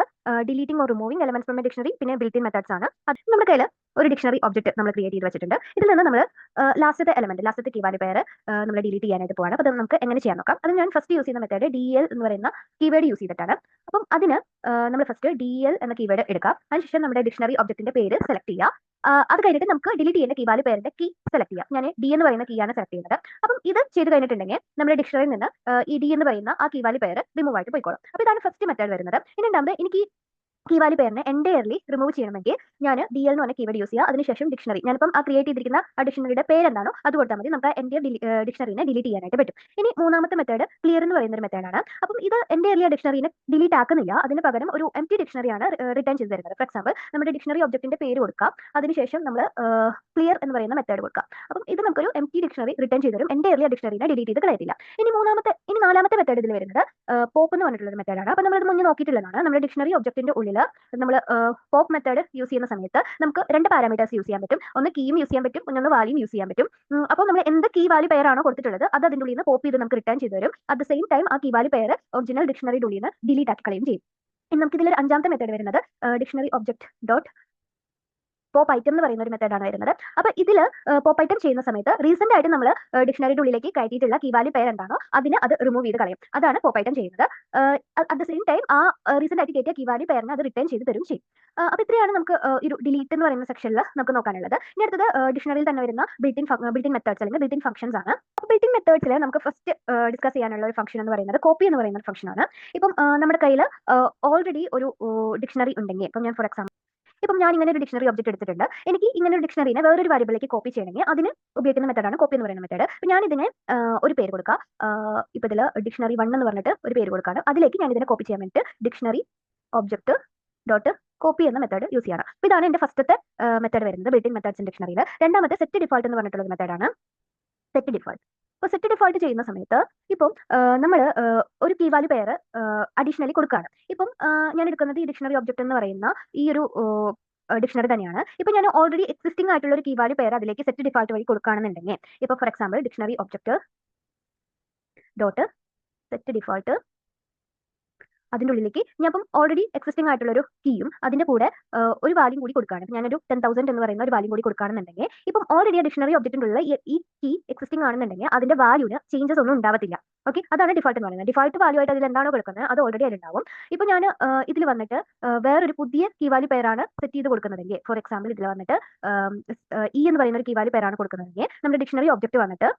deleting or removing elements from a dictionary, പിന്നെ ബിൽറ്റ് ഇൻ മെത്തേഡ്സ് ആണ്. അത് നമ്മുടെ കയ്യിൽ ഒരു ഡിക്ഷണറി ഒബ്ജക്റ്റ് നമ്മൾ ക്രിയേറ്റ് ചെയ്ത് വെച്ചിട്ടുണ്ട്. ഇതിൽ നിന്ന് നമ്മൾ ലാസ്റ്റത്തെ കീ വാല്യൂ പെയർ നമ്മൾ ഡിലീറ്റ് ചെയ്യാനായിട്ട് പോവാണ്. അപ്പോൾ നമുക്ക് എങ്ങനെ ചെയ്യാൻ നോക്കാം. അത് ഞാൻ ഫസ്റ്റ് യൂസ് ചെയ്യുന്ന മെത്തേഡ് DL എന്ന് പറയുന്ന കീവേഡ് യൂസ് ചെയ്തിട്ടാണ്. അപ്പം അതിന് നമ്മൾ ഫസ്റ്റ് DL എന്ന കീവേഡ് എടുക്കാം. അതിനുശേഷം നമ്മുടെ ഡിക്ഷണറി ഒബ്ജക്റ്റിന്റെ പേര് സെലക്ട് ചെയ്യുക. അത് കഴിഞ്ഞിട്ട് നമുക്ക് ഡിലീറ്റ് ചെയ്യുന്ന കീ വാല്യൂ പെയറിന്റെ കീ സെലക്ട് ചെയ്യാം. ഞാൻ ഡി എന്ന് പറയുന്ന കീ ആണ് സെലക്ട് ചെയ്യുന്നത്. അപ്പം ഇത് ചെയ്ത് കഴിഞ്ഞിട്ടുണ്ടെങ്കിൽ നമ്മുടെ ഡിക്ഷണറിയിൽ നിന്ന് ഈ ഡി എന്ന് പറയുന്ന ആ കീ വാല്യൂ പെയർ റിമൂവ് ആയിട്ട് പോയിക്കോളും. അപ്പോൾ ഇതാണ് ഫസ്റ്റ് മെത്തേഡ് വരുന്നത്. ഇനി രണ്ടാമത് എനിക്ക് കീ വാല്യൂ പെയറിനെ എൻറ്റയർലി റിമൂവ് ചെയ്യണമെങ്കിൽ ഞാൻ DL എന്ന് പറഞ്ഞ കീവേഡ് യൂസ് ചെയ്യുക. അതിനുശേഷം ഡിക്ഷണറി, ഞാനിപ്പം ആ ക്രിയേറ്റ് ചെയ്തിരിക്കുന്ന ആ ഡിക്ഷണറിയുടെ പേര് എന്താണോ അത് കൊടുത്താൽ മതി. നമുക്ക് എൻറ്റയർ ഡിക്ഷണറിനെ ഡിലീറ്റ് ചെയ്യാനായിട്ട് പറ്റും. ഇനി മൂന്നാമത്തെ മെത്തേഡ് ക്ലിയർ എന്ന് പറയുന്ന ഒരു മെത്തേഡാണ്. അപ്പം ഇത് എൻറ്റയർലി ആ ഡിക്ഷണറിനെ ഡിലീറ്റ് ആക്കുന്നില്ല. അതിന് പകരം ഒരു എംപ്റ്റി ഡിക്ഷണറിയാണ് റിട്ടേൺ ചെയ്ത് തരുന്നത്. ഫോർ എക്സാമ്പിൾ നമ്മുടെ ഡിക്ഷണറി ഒബ്ജക്റ്റിന്റെ പേര് കൊടുക്കാം. അതിനുശേഷം നമ്മൾ ക്ലിയർ എന്ന് പറയുന്ന മെത്തേഡ് കൊടുക്കാം. അപ്പം ഇത് നമുക്കൊരു എംപ്റ്റി ഡിക്ഷണറി റിട്ടേൺ ചെയ്ത് തരും. എൻറ്റയർലി ആ ഡിക്ഷണറിനെ ഡിലീറ്റ് ചെയ്ത് കളയത്തില്ല. ഇനി നാലാമത്തെ മെത്തേഡ് ഇതിൽ വരുന്നത് പോപ്പ് എന്ന് പറഞ്ഞിട്ടുള്ള ഒരു മെത്തേഡാണ്. അപ്പോൾ നമ്മളിത് മുന്നേ നോക്കിയിട്ടുള്ളതാണ്. നമ്മുടെ ഡിക്ഷണറി ഒബ്ജക്റ്റിന്റെ ഉള്ളിൽ നമ്മൾ പോപ്പ് മെത്തേഡ് യൂസ് ചെയ്യുന്ന സമയത്ത് നമുക്ക് രണ്ട് പാരാമീറ്റേഴ്സ് യൂസ് ചെയ്യാൻ പറ്റും. ഒന്ന് കീയും യൂസ് ചെയ്യാൻ പറ്റും, ഒന്ന് വാല്യൂം യൂസ് ചെയ്യാൻ പറ്റും. അപ്പോൾ നമ്മൾ എന്ത് കീ വാല്യൂ പെയർ ആണോ കൊടുത്തിട്ടുള്ളത് അത് അതിൻ്റെ ഉള്ളിൽ നിന്ന് പോപ്പ് ചെയ്ത് നമുക്ക് റിട്ടേൺ ചെയ്ത് തരും. അറ്റ് ദ സെയിം ടൈം ആ കീ വാല്യൂ പെയർ ഒറിജിനൽ ഡിക്ഷണറിയുടെ ഉള്ളിൽ നിന്ന് ഡിലീറ്റ് ആക്കി കളയും ചെയ്യും. ഇനി നമുക്ക് ഇതിൽ അഞ്ചാമത്തെ മെത്തേഡ് വരുന്നത് dictionary object dot pop item എന്ന് പറയുന്ന ഒരു മെത്തേഡാണ് വരുന്നത്. അപ്പോൾ ഇതിൽ പോപ്പ് ഐറ്റം ചെയ്യുന്ന സമയത്ത് റീസെന്റ് ആയിട്ട് നമ്മൾ ഡിക്ഷണറിയുടെ ഉള്ളിലേക്ക് കയറ്റിയിട്ടുള്ള കീ വാല്യൂ പെയർ എന്താണോ അതിന് അത് റിമൂവ് ചെയ്ത് കളയും. അതാണ് പോപ്പ് ഐറ്റം ചെയ്യുന്നത്. അറ്റ് ദ സെയിം ടൈം ആ റീസെന്റ് ആയിട്ട് കയറ്റിയ കീ വാല്യൂ പെയറിനെ അത് റിട്ടേൺ ചെയ്ത് തരും ചെയ്യും. അപ്പോൾ ഇത്രയാണ് നമുക്ക് ഒരു ഡിലീറ്റ് എന്ന് പറയുന്ന സെക്ഷനിൽ നമുക്ക് നോക്കാനുള്ളത്. ഇനി അടുത്തത് ഡിക്ഷണറിയിൽ തന്നെ വരുന്ന ബിൽറ്റ് ഇൻ മെത്തേഡ്സ് അല്ലെങ്കിൽ ബിൽറ്റ് ഇൻ ഫംഗ്ഷൻസ് ആണ്. അപ്പോൾ ബിൽറ്റ് ഇൻ മെത്തേഡ്സിൽ നമുക്ക് ഫസ്റ്റ് ഡിസ്കസ് ചെയ്യാനുള്ള ഒരു ഫംഗ്ഷൻ എന്ന് പറയുന്നത് കോപ്പി എന്ന് പറയുന്ന ഫംഗ്ഷൻ ആണ്. ഇപ്പം നമ്മുടെ കയ്യിൽ ഓൾറെഡി ഒരു ഡിക്ഷണറി ഉണ്ടെങ്കിൽ, ഇപ്പം ഞാൻ ഫോർ എക്സാമ്പിൾ ഇപ്പം ഞാൻ ഇങ്ങനെ ഒരു ഡിക്ഷണറി ഒബ്ജക്റ്റ് എടുത്തിട്ടുണ്ട്. എനിക്ക് ഇങ്ങനെ ഒരു ഡിക്ഷണറിനെ വേറൊരു വാരിയബിളിലേക്ക് കോപ്പി ചെയ്യണമെങ്കിൽ അതിന് ഉപയോഗിക്കുന്ന മെത്തേഡാണ് കോപ്പി എന്ന് പറയുന്ന മെത്തേഡ്. അപ്പോൾ ഞാൻ ഇതിനെ ഒരു പേര് കൊടുക്കുക. ഇപ്പോൾ ഇതിൽ ഡിക്ഷണറി 1 എന്ന് പറഞ്ഞിട്ട് ഒരു പേര് കൊടുക്കാണ്. അതിലേക്ക് ഞാൻ ഇതിനെ കോപ്പി ചെയ്യാൻ വേണ്ടിയിട്ട് ഡിക്ഷണറി ഒബ്ജക്റ്റ് ഡോട്ട് കോപ്പി എന്ന മെത്തേഡ് യൂസ് ചെയ്യണം. അപ്പോൾ ഇതാണ് എൻ്റെ ഫസ്റ്റത്തെ മെത്തേഡ് വരുന്നത് ബിൽറ്റ് ഇൻ മെത്തേഡ്സ് ഇൻ ഡിക്ഷണറിയിൽ. രണ്ടാമത്തെ സെറ്റ് ഡിഫോൾട്ട് എന്ന് പറഞ്ഞിട്ടുള്ള ഒരു മെത്തേഡാണ് സെറ്റ് ഡിഫോൾട്ട്. അപ്പോൾ സെറ്റ് ഡിഫോൾട്ട് ചെയ്യുന്ന സമയത്ത് ഇപ്പം നമ്മൾ ഒരു കീ വാല്യൂ പെയർ അഡീഷണലി കൊടുക്കുകയാണ്. ഇപ്പം ഞാൻ എടുക്കുന്നത് ഈ ഡിക്ഷണറി ഒബ്ജക്റ്റ് എന്ന് പറയുന്ന ഈ ഒരു ഡിക്ഷണറി തന്നെയാണ്. ഇപ്പം ഞാൻ ഓൾറെഡി എക്സിസ്റ്റിംഗ് ആയിട്ടുള്ള ഒരു കീ വാല്യൂ പെയർ അതിലേക്ക് സെറ്റ് ഡിഫോൾട്ട് വഴി കൊടുക്കുകയാണെന്നുണ്ടെങ്കിൽ, ഇപ്പോൾ for example dictionary object dot set default അതിൻ്റെ ഉള്ളിലേക്ക് ഞാൻ ഇപ്പം ഓൾറെഡി എക്സിസ്റ്റിംഗ് ആയിട്ടുള്ള ഒരു കീയും അതിന്റെ കൂടെ ഒരു വാല്യൂ കൂടി കൊടുക്കുകയാണ്. ഇപ്പം ഞാനൊരു 10,000 എന്ന് പറയുന്ന ഒരു വാല്യൂ കൂടി കൊടുക്കുകയാണെന്നുണ്ടെങ്കിൽ, ഇപ്പം ഓൾറെഡി ആ ഡിക്ഷണറി ഒബ്ജക്റ്റിൻ്റെ ഉള്ള ഈ കീ എക്സിസ്റ്റിംഗ് ആണെന്നുണ്ടെങ്കിൽ അതിന്റെ വാല്യൂന് ചേഞ്ചസ് ഒന്നും ഉണ്ടാവത്തില്ല. ഓക്കെ, അതാണ് ഡിഫോൾട്ട് എന്ന് പറയുന്നത്. ഡിഫോൾട്ട് വാല്യൂ ആയിട്ട് അതിൽ എന്താണോ കൊടുക്കുന്നത് അത് ഓൾറെഡി അതിലുണ്ടാവും. ഇപ്പം ഞാൻ ഇതിൽ വന്നിട്ട് വേറൊരു പുതിയ കീ വാല്യൂ പെയറാണ് സെറ്റ് ചെയ്ത് കൊടുക്കുന്നതെങ്കിൽ, ഫോർ എക്സാമ്പിൾ ഇതിൽ വന്നിട്ട് ഇ എന്ന് പറയുന്ന ഒരു കീ വാല്യൂ പെയറാണ് കൊടുക്കുന്നതെങ്കിൽ, നമ്മുടെ ഡിക്ഷണറി ഒബ്ജക്റ്റ് വന്നിട്ട്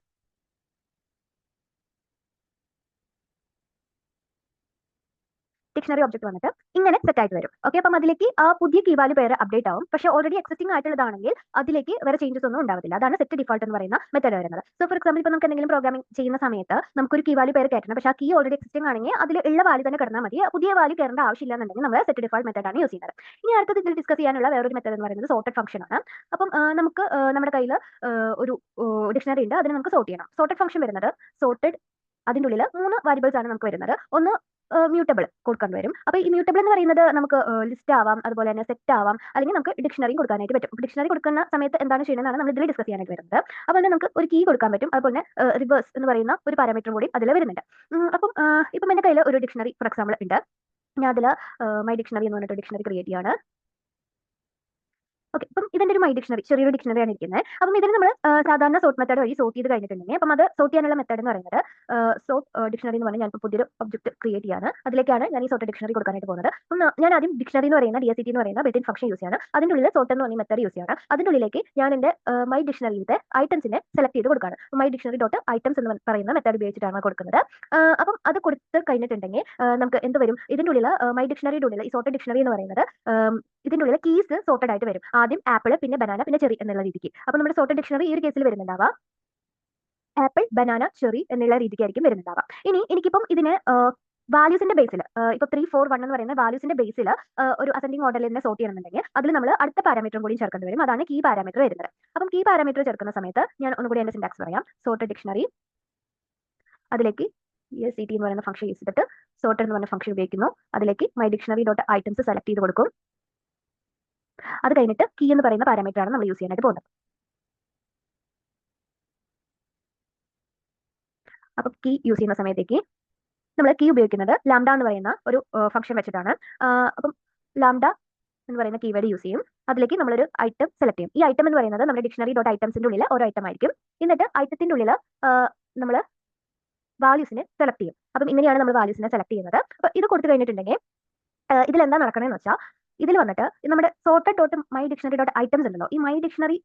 ഡിക്ഷണറി ഒബ്ജക്റ്റ് വന്നിട്ട് ഇങ്ങനെ സെറ്റ് ആയിട്ട് വരും. ഓക്കെ, അപ്പം അതിലേക്ക് ആ പുതിയ കീ വാല്യൂ പെയർ അപ്ഡേറ്റ് ആവും. പക്ഷേ ഓൾറെഡി എക്സിസ്റ്റിംഗ് ആയിട്ടുള്ളതാണെങ്കിൽ അതിലേക്ക് വേറെ ചേഞ്ചസ് ഒന്നും ഉണ്ടാവത്തില്ല. അതാണ് സെറ്റ് ഡിഫോൾട്ട് എന്ന് പറയുന്ന മെത്തേഡ് വരുന്നത്. സോ ഫോർ എക്സാമ്പിൾ ഇപ്പോൾ നമുക്ക് എന്തെങ്കിലും പ്രോഗ്രാമിംഗ് ചെയ്യുന്ന സമയത്ത് നമുക്കൊരു കീ വാല്യൂ പെയർ കയറ്റണം. പക്ഷേ ആ കീ ഓൾറെഡി എക്സിസ്റ്റിംഗ് ആണെങ്കിൽ അതിൽ ഉള്ള വാല്യൂ തന്നെ കിടന്നാൽ മതി. പുതിയ വാല്യൂ കയറേണ്ട ആവശ്യമില്ല എന്നുണ്ടെങ്കിൽ നമ്മൾ സെറ്റ് ഡിഫോൾട്ട് മെത്തേഡാണ് യൂസ് ചെയ്യുന്നത്. ഇനി അടുത്തത് ഇതിൽ ഡിസ്കസ് ചെയ്യാനുള്ള വേറൊരു മെത്തേഡ് എന്ന് പറയുന്നത് സോർട്ടഡ് ഫംഗ്ഷൻ ആണ്. അപ്പം നമുക്ക് നമ്മുടെ കയ്യിൽ ഒരു ഡിക്ഷണറി ഉണ്ട്, അതിന് നമുക്ക് സോർട്ട് ചെയ്യണം. സോർട്ടഡ് ഫംഗ്ഷൻ വരുന്നത് സോർട്ടഡ് അതിൻ്റെ ഉള്ളിൽ 3 വാരിയബിൾസ് ആണ് നമുക്ക് വരുന്നത്. ഒന്ന് മ്യൂട്ടബിൾ കൊടുക്കാൻ വരും. അപ്പോൾ ഈ മ്യൂട്ടബിൾ എന്ന് പറയുന്നത് നമുക്ക് ലിസ്റ്റ് ആവാം, അതുപോലെ തന്നെ സെറ്റ് ആവാം, അല്ലെങ്കിൽ നമുക്ക് ഡിക്ഷണറിയും കൊടുക്കാനായിട്ട് പറ്റും. ഡിക്ഷണറി കൊടുക്കുന്ന സമയത്ത് എന്താണ് ചെയ്യുന്നതാണ് നമ്മൾ ഇതിൽ ഡിസ്കസ് ചെയ്യാനായിട്ട് വരുന്നത്. അതുപോലെ നമുക്ക് ഒരു കീ കൊടുക്കാൻ പറ്റും. അതുപോലെ തന്നെ റിവേഴ്സ് എന്ന് പറയുന്ന ഒരു പാരാമീറ്റർ കൂടി അതിൽ വരുന്നുണ്ട്. അപ്പം ഇപ്പം എൻ്റെ കയ്യിൽ ഒരു ഡിക്ഷണറി ഫോർ എക്സാമ്പിൾ ഉണ്ട്. ഞാൻ അതിൽ മൈ ഡിക്ഷണറി എന്ന് പറഞ്ഞിട്ട് ഡിക്ഷണറി ക്രിയേറ്റ് ചെയ്യാണ്. ഓക്കെ, അപ്പം ഇതിന്റെ ഒരു മൈ ഡിക്ഷണറി ചെറിയൊരു ഡിക്ഷണറിയാണ് ഇരിക്കുന്നത്. അപ്പം ഇതിന് നമ്മൾ സാധാരണ സോർട്ട് മെത്തേഡ് വഴി സോർട്ട് ചെയ്ത് കഴിഞ്ഞിട്ടുണ്ടെങ്കിൽ അപ്പം അത് സോർട്ട് ചെയ്യാനുള്ള മെത്തേഡ് എന്ന് പറയുന്നത് സോർട്ട് ഡിക്ഷണറി എന്ന് പറഞ്ഞാൽ ഞാനിപ്പോൾ പുതിയൊരു ഒബ്ജക്ട് ക്രിയേറ്റ് ചെയ്യാണ്. അതിലേക്കാണ് ഞാൻ ഈ സോർട്ട് ഡിക്ഷണറി കൊടുക്കാനായിട്ട് പോകുന്നത്. അപ്പം ഞാൻ ആദ്യം ഡിക്ഷണറി എന്ന് പറയുന്ന DSCT എന്ന് പറയുന്ന ബിൽറ്റ് ഇൻ ഫംഗ്ഷൻ യൂസ് ചെയ്യാണ്. അതിൻ്റെ ഉള്ളിൽ സോർട്ട് എന്ന് പറഞ്ഞ മെത്തേഡ് യൂസ് ചെയ്യാണ്. അതിൻ്റെ ഉള്ളിലേക്ക് ഞാൻ എൻ്റെ മൈ ഡിക്ഷണറിയിലത്തെ ഐറ്റംസിനെ സെലക്ട് ചെയ്ത് കൊടുക്കുകയാണ്. മൈ ഡിക്ഷണറി ഡോട്ട് ഐറ്റംസ് എന്ന് പറയുന്ന മെത്തേഡ് ഉപയോഗിച്ചിട്ടാണ് കൊടുക്കുന്നത്. അപ്പം അത് കൊടുത്ത് കഴിഞ്ഞിട്ടുണ്ടെങ്കിൽ നമുക്ക് എന്ത് വരും, ഇതിൻ്റെ ഉള്ളിൽ മൈ ഡിക്ഷണറിയുടെ ഉള്ളിൽ ഈ സോർട്ട് ഡിക്ഷണറി എന്ന് പറയുന്നത് ഇതിന്റെ ഉള്ളിൽ കീസ് സോർട്ടഡ് ആയിട്ട് വരും. ആദ്യം ആപ്പിൾ, പിന്നെ ബനാന, പിന്നെ ചെറി എന്നുള്ള രീതിക്ക്. അപ്പൊ നമ്മുടെ സോർട്ടഡ് ഡിക്ഷണറി ഈ ഒരു കേസിൽ വരുന്നുണ്ടാവുക ആപ്പിൾ, ബനാന, ചെറി എന്നുള്ള രീതിക്കായിരിക്കും വരുന്നുണ്ടാവുക. ഇനി എനിക്കിപ്പം ഇതിന് വാല്യൂസിന്റെ ബേസിൽ ഇപ്പൊ 3, 4, 1 എന്ന് പറയുന്ന വാല്യൂസിന്റെ ബേസിൽ ഒരു അസെൻഡിങ് ഓർഡറിൽ തന്നെ സോർട്ട് ചെയ്യണമെന്നുണ്ടെങ്കിൽ അതിൽ നമ്മൾ അടുത്ത പാരാമീറ്ററും കൂടി ചേർക്കേണ്ടി വരും. അതാണ് കീ പാരാമീറ്റർ വരുന്നത്. അപ്പം കീ പാരാമീറ്റർ ചേർക്കുന്ന സമയത്ത് ഞാൻ ഒന്നുകൂടി എന്റെ സിന്റാക്സ് പറയാം. സോർട്ടഡ് ഡിക്ഷണറി, അതിലേക്ക് DSCT എന്ന് പറയുന്ന ഫംഗ്ഷൻ യൂസ് ചെയ്തിട്ട് സോർട്ടഡ് എന്ന് പറഞ്ഞ ഫംഗ്ഷൻ ഉപയോഗിക്കുന്നു. അതിലേക്ക് my dictionary dot items select ചെയ്ത് കൊടുക്കും. അത് കഴിഞ്ഞിട്ട് കീ എന്ന് പറയുന്ന പാരാമീറ്റർ ആണ് നമ്മൾ യൂസ് ചെയ്യാനായിട്ട് പോകുന്നത്. അപ്പൊ കീ യൂസ് ചെയ്യുന്ന സമയത്തേക്ക് നമ്മൾ കീ ഉപയോഗിക്കുന്നത് ലാംഡ എന്ന് പറയുന്ന ഒരു ഫംഗ്ഷൻ വെച്ചിട്ടാണ്. അപ്പം ലാംഡ എന്ന് പറയുന്ന കീവേഡ് യൂസ് ചെയ്യും. അതിലേക്ക് നമ്മളൊരു ഐറ്റം സെലക്ട് ചെയ്യും. ഈ ഐറ്റം എന്ന് പറയുന്നത് നമ്മുടെ ഡിക്ഷണറി ഡോട്ട് ഐറ്റംസിന്റെ ഉള്ളിൽ ഓരോ ഐറ്റം ആയിരിക്കും. എന്നിട്ട് ഐറ്റത്തിന്റെ ഉള്ളിൽ നമ്മൾ വാല്യൂസിനെ സെലക്ട് ചെയ്യും. അപ്പം ഇങ്ങനെയാണ് നമ്മൾ വാല്യൂസിനെ സെലക്ട് ചെയ്യുന്നത്. അപ്പൊ ഇത് കൊടുത്തു കഴിഞ്ഞിട്ടുണ്ടെങ്കിൽ ഇതിൽ എന്താ നടക്കണമെന്ന് വെച്ചാൽ ഇതിൽ വന്നിട്ട് നമ്മുടെ sorted dot my dictionary dot items ഉണ്ടല്ലോ, ഈ മൈ ഡിക്ഷണറി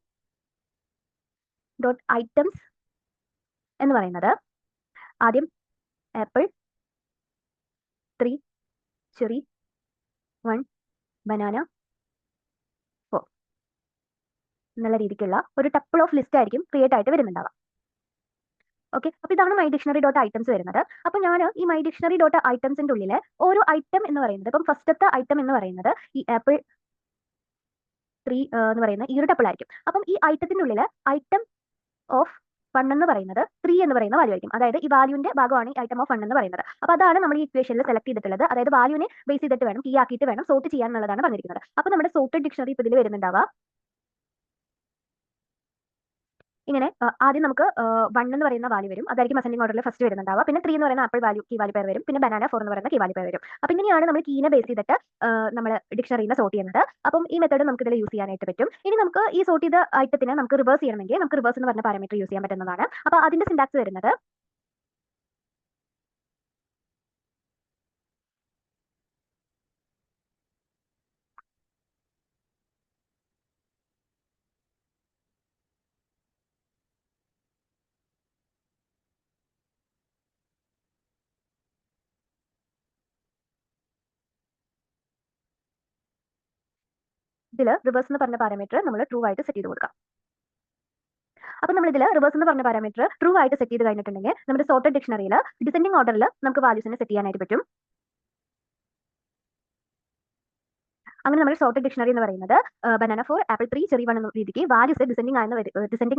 ഡോട്ട് ഐറ്റംസ് എന്ന് പറയുന്നത് ആദ്യം ആപ്പിൾ, 3, ചെറി, 1, ബനാന, 4 എന്നുള്ള രീതിക്കുള്ള ഒരു ടപ്പിൾ ഓഫ് ലിസ്റ്റ് ആയിരിക്കും ക്രിയേറ്റ് ആയിട്ട് വരുന്നുണ്ടാവുക. ഓക്കെ, അപ്പൊ ഇതാണ് മൈ ഡിക്ഷണറി ഡോട്ട് ഐറ്റംസ് വരുന്നത്. അപ്പൊ ഞാൻ ഈ മൈ ഡിക്ഷണറി ഡോട്ട് ഐറ്റംസിന്റെ ഉള്ളിൽ ഓരോ ഐറ്റം എന്ന് പറയുന്നത്, ഇപ്പം ഫസ്റ്റത്തെ ഐറ്റം എന്ന് പറയുന്നത് ഈ ആപ്പിൾ 3 എന്ന് പറയുന്ന ഈ ഒരു ടപ്പിൾ ആയിരിക്കും. അപ്പം ഈ ഐറ്റത്തിന്റെ ഉള്ളിൽ ഐറ്റം ഓഫ് 1 എന്ന് പറയുന്നത് 3 എന്ന് പറയുന്ന വാല്യൂ ആയിരിക്കും. അതായത് ഈ വാല്യൂന്റെ ഭാഗമാണ് ഈ ഐറ്റം ഓഫ് 1 എന്ന് പറയുന്നത്. അപ്പൊ അതാണ് നമ്മൾ ഈ ഇക്വേഷനിൽ സെലക്ട് ചെയ്തിട്ടുള്ളത്. അതായത് വാല്യൂനെ ബേസ് ചെയ്തിട്ട് വേണം, കീ ആക്കിയിട്ട് വേണം സോർട്ട് ചെയ്യാൻ എന്നുള്ളതാണ് പറഞ്ഞിരിക്കുന്നത്. അപ്പൊ നമ്മുടെ സോർട്ടഡ് ഡിക്ഷണറി ഇപ്പൊ ഇതിൽ വരുന്നുണ്ടാവുക ഇങ്ങനെ. ആദ്യം നമുക്ക് 1 എന്ന് പറയുന്ന വാല്യൂ വരും. അതായിരിക്കും അസെൻഡിങ് ഓർഡറിൽ ഫസ്റ്റ് വരുന്നുണ്ടാവുക. പിന്നെ 3 എന്ന് പറയുന്ന ആപ്പിൾ വാല്യൂ കീ വാല്യൂ പേർ വരും. പിന്നെ ബനാന 4 എന്ന് പറയുന്ന കീ വാല്യൂ പേർ വരും. അപ്പൊ ഇങ്ങനെയാണ് നമ്മൾ കീനെ ബേസ് ചെയ്തിട്ട് നമ്മൾ ഡിക്ഷണറിനെ സോർട്ട് ചെയ്യുന്നത്. അപ്പം ഈ മെത്തേഡ് നമുക്ക് ഇതിൽ യൂസ് ചെയ്യാനായിട്ട് പറ്റും. ഇനി നമുക്ക് ഈ സോർട്ട് ചെയ്ത ഐറ്റത്തിനെ നമുക്ക് റിവേഴ്സ് ചെയ്യണമെങ്കിൽ നമുക്ക് റിവേഴ്സ് എന്ന് പറഞ്ഞ പാരാമീറ്റർ യൂസ് ചെയ്യാൻ പറ്റുന്നതാണ്. അപ്പൊ അതിന്റെ സിന്റാക്സ് വരുന്നത് ഇതിൽ റിവേഴ്സ് എന്ന് പറഞ്ഞ പാരാമീറ്റർ നമ്മൾ ട്രൂ ആയിട്ട് സെറ്റ് ചെയ്ത് കൊടുക്കാം. അപ്പൊ നമ്മൾ ഇതിൽ റിവേഴ്സ് എന്ന് പറഞ്ഞ പാരാമീറ്റർ ട്രൂ ആയിട്ട് സെറ്റ് ചെയ്ത് കഴിഞ്ഞിട്ടുണ്ടെങ്കിൽ നമ്മുടെ സോർട്ടഡ് ഡിക്ഷണറിയിൽ ഡിസെൻഡിങ് ഓർഡറിൽ നമുക്ക് വാല്യൂസിനെ സെറ്റ് ചെയ്യാനായിട്ട് പറ്റും. അങ്ങനെ നമ്മുടെ സോർട്ടഡ് ഡിക്ഷണറി എന്ന് പറയുന്നത് ബനാന 4, ആപ്പിൾ 3, ചെറി 1 എന്ന രീതിക്ക് വാല്യൂസ് ഡിസെൻഡിങ്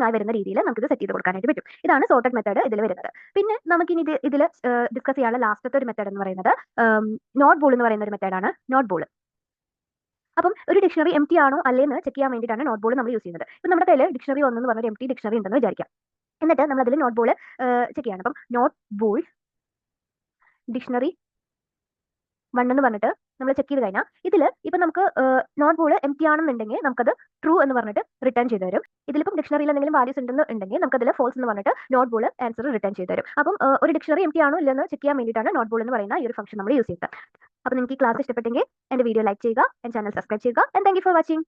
ആയി വരുന്ന രീതിയിൽ നമുക്ക് ഇത് സെറ്റ് ചെയ്ത് കൊടുക്കാനായിട്ട് പറ്റും. ഇതാണ് സോർട്ടഡ് മെത്തേഡ് ഇതിൽ വരുന്നത്. പിന്നെ നമുക്ക് ഇനി ഇതിൽ ഡിസ്കസ് ചെയ്യാനുള്ള ലാസ്റ്റത്തെ ഒരു മെത്തേഡ് എന്ന് പറയുന്നത് നോട്ട് ബോൾ എന്ന് പറയുന്ന ഒരു മെത്തേഡാണ് നോട്ട് ബോൾ. അപ്പം ഒരു ഡിക്ഷണറി എം ടി ആണോ അല്ലേന്ന് ചെക്ക് ചെയ്യാൻ വേണ്ടിയിട്ടാണ് നോട്ട് ബോൾ നമ്മൾ യൂസ് ചെയ്യുന്നത്. ഇപ്പം നമ്മുടെ കയ്യിൽ ഡിക്ഷണറി 1 എന്ന് പറഞ്ഞ ഒരു എം ടി ഡിക്ഷണറി ഉണ്ടെന്ന് വിചാരിക്കാം. എന്നിട്ട് നമ്മൾ അതിൽ നോട്ട് ബോൾ ചെക്ക് ചെയ്യണം. അപ്പം നോട്ട് ബോൾ ഡിക്ഷണറി 1 എന്ന് പറഞ്ഞിട്ട് നമ്മൾ ചെക്ക് ചെയ്ത് കഴിഞ്ഞാൽ ഇതിൽ ഇപ്പം നമുക്ക് നോട്ട് ബോൾ എം ടി ആണെന്നുണ്ടെങ്കിൽ നമുക്കത് ട്രൂ എന്ന് പറഞ്ഞിട്ട് റിട്ടേൺ ചെയ്ത് തരും. ഇതിലിപ്പം ഡിക്ഷണറിയിൽ എന്തെങ്കിലും വാല്യൂസ് ഉണ്ടെന്നുണ്ടെങ്കിൽ നമുക്കതിൽ ഫോൾസ് എന്ന് പറഞ്ഞിട്ട് നോട്ട് ബോൾ ആൻസർ റിട്ടേൺ ചെയ്ത് തരും. അപ്പം ഒരു ഡിക്ഷണറി എം ടി ആണോ ഇല്ലെന്ന് ചെക്ക് ചെയ്യാൻ വേണ്ടിയിട്ടാണ് നോട്ട് ബോൾ എന്ന് പറയുന്ന ഈ ഒരു ഫംഗ്ഷൻ നമ്മൾ യൂസ് ചെയ്യുന്നത്. അപ്പോൾ നിങ്ങൾക്ക് ഈ ക്ലാസ് ഇഷ്ടപ്പെട്ടെങ്കിൽ എൻ്റെ വീഡിയോ ലൈക്ക് ചെയ്യുക, എൻ്റെ ചാനൽ സബ്സ്ക്രൈബ് ചെയ്യുക. And thank you for watching.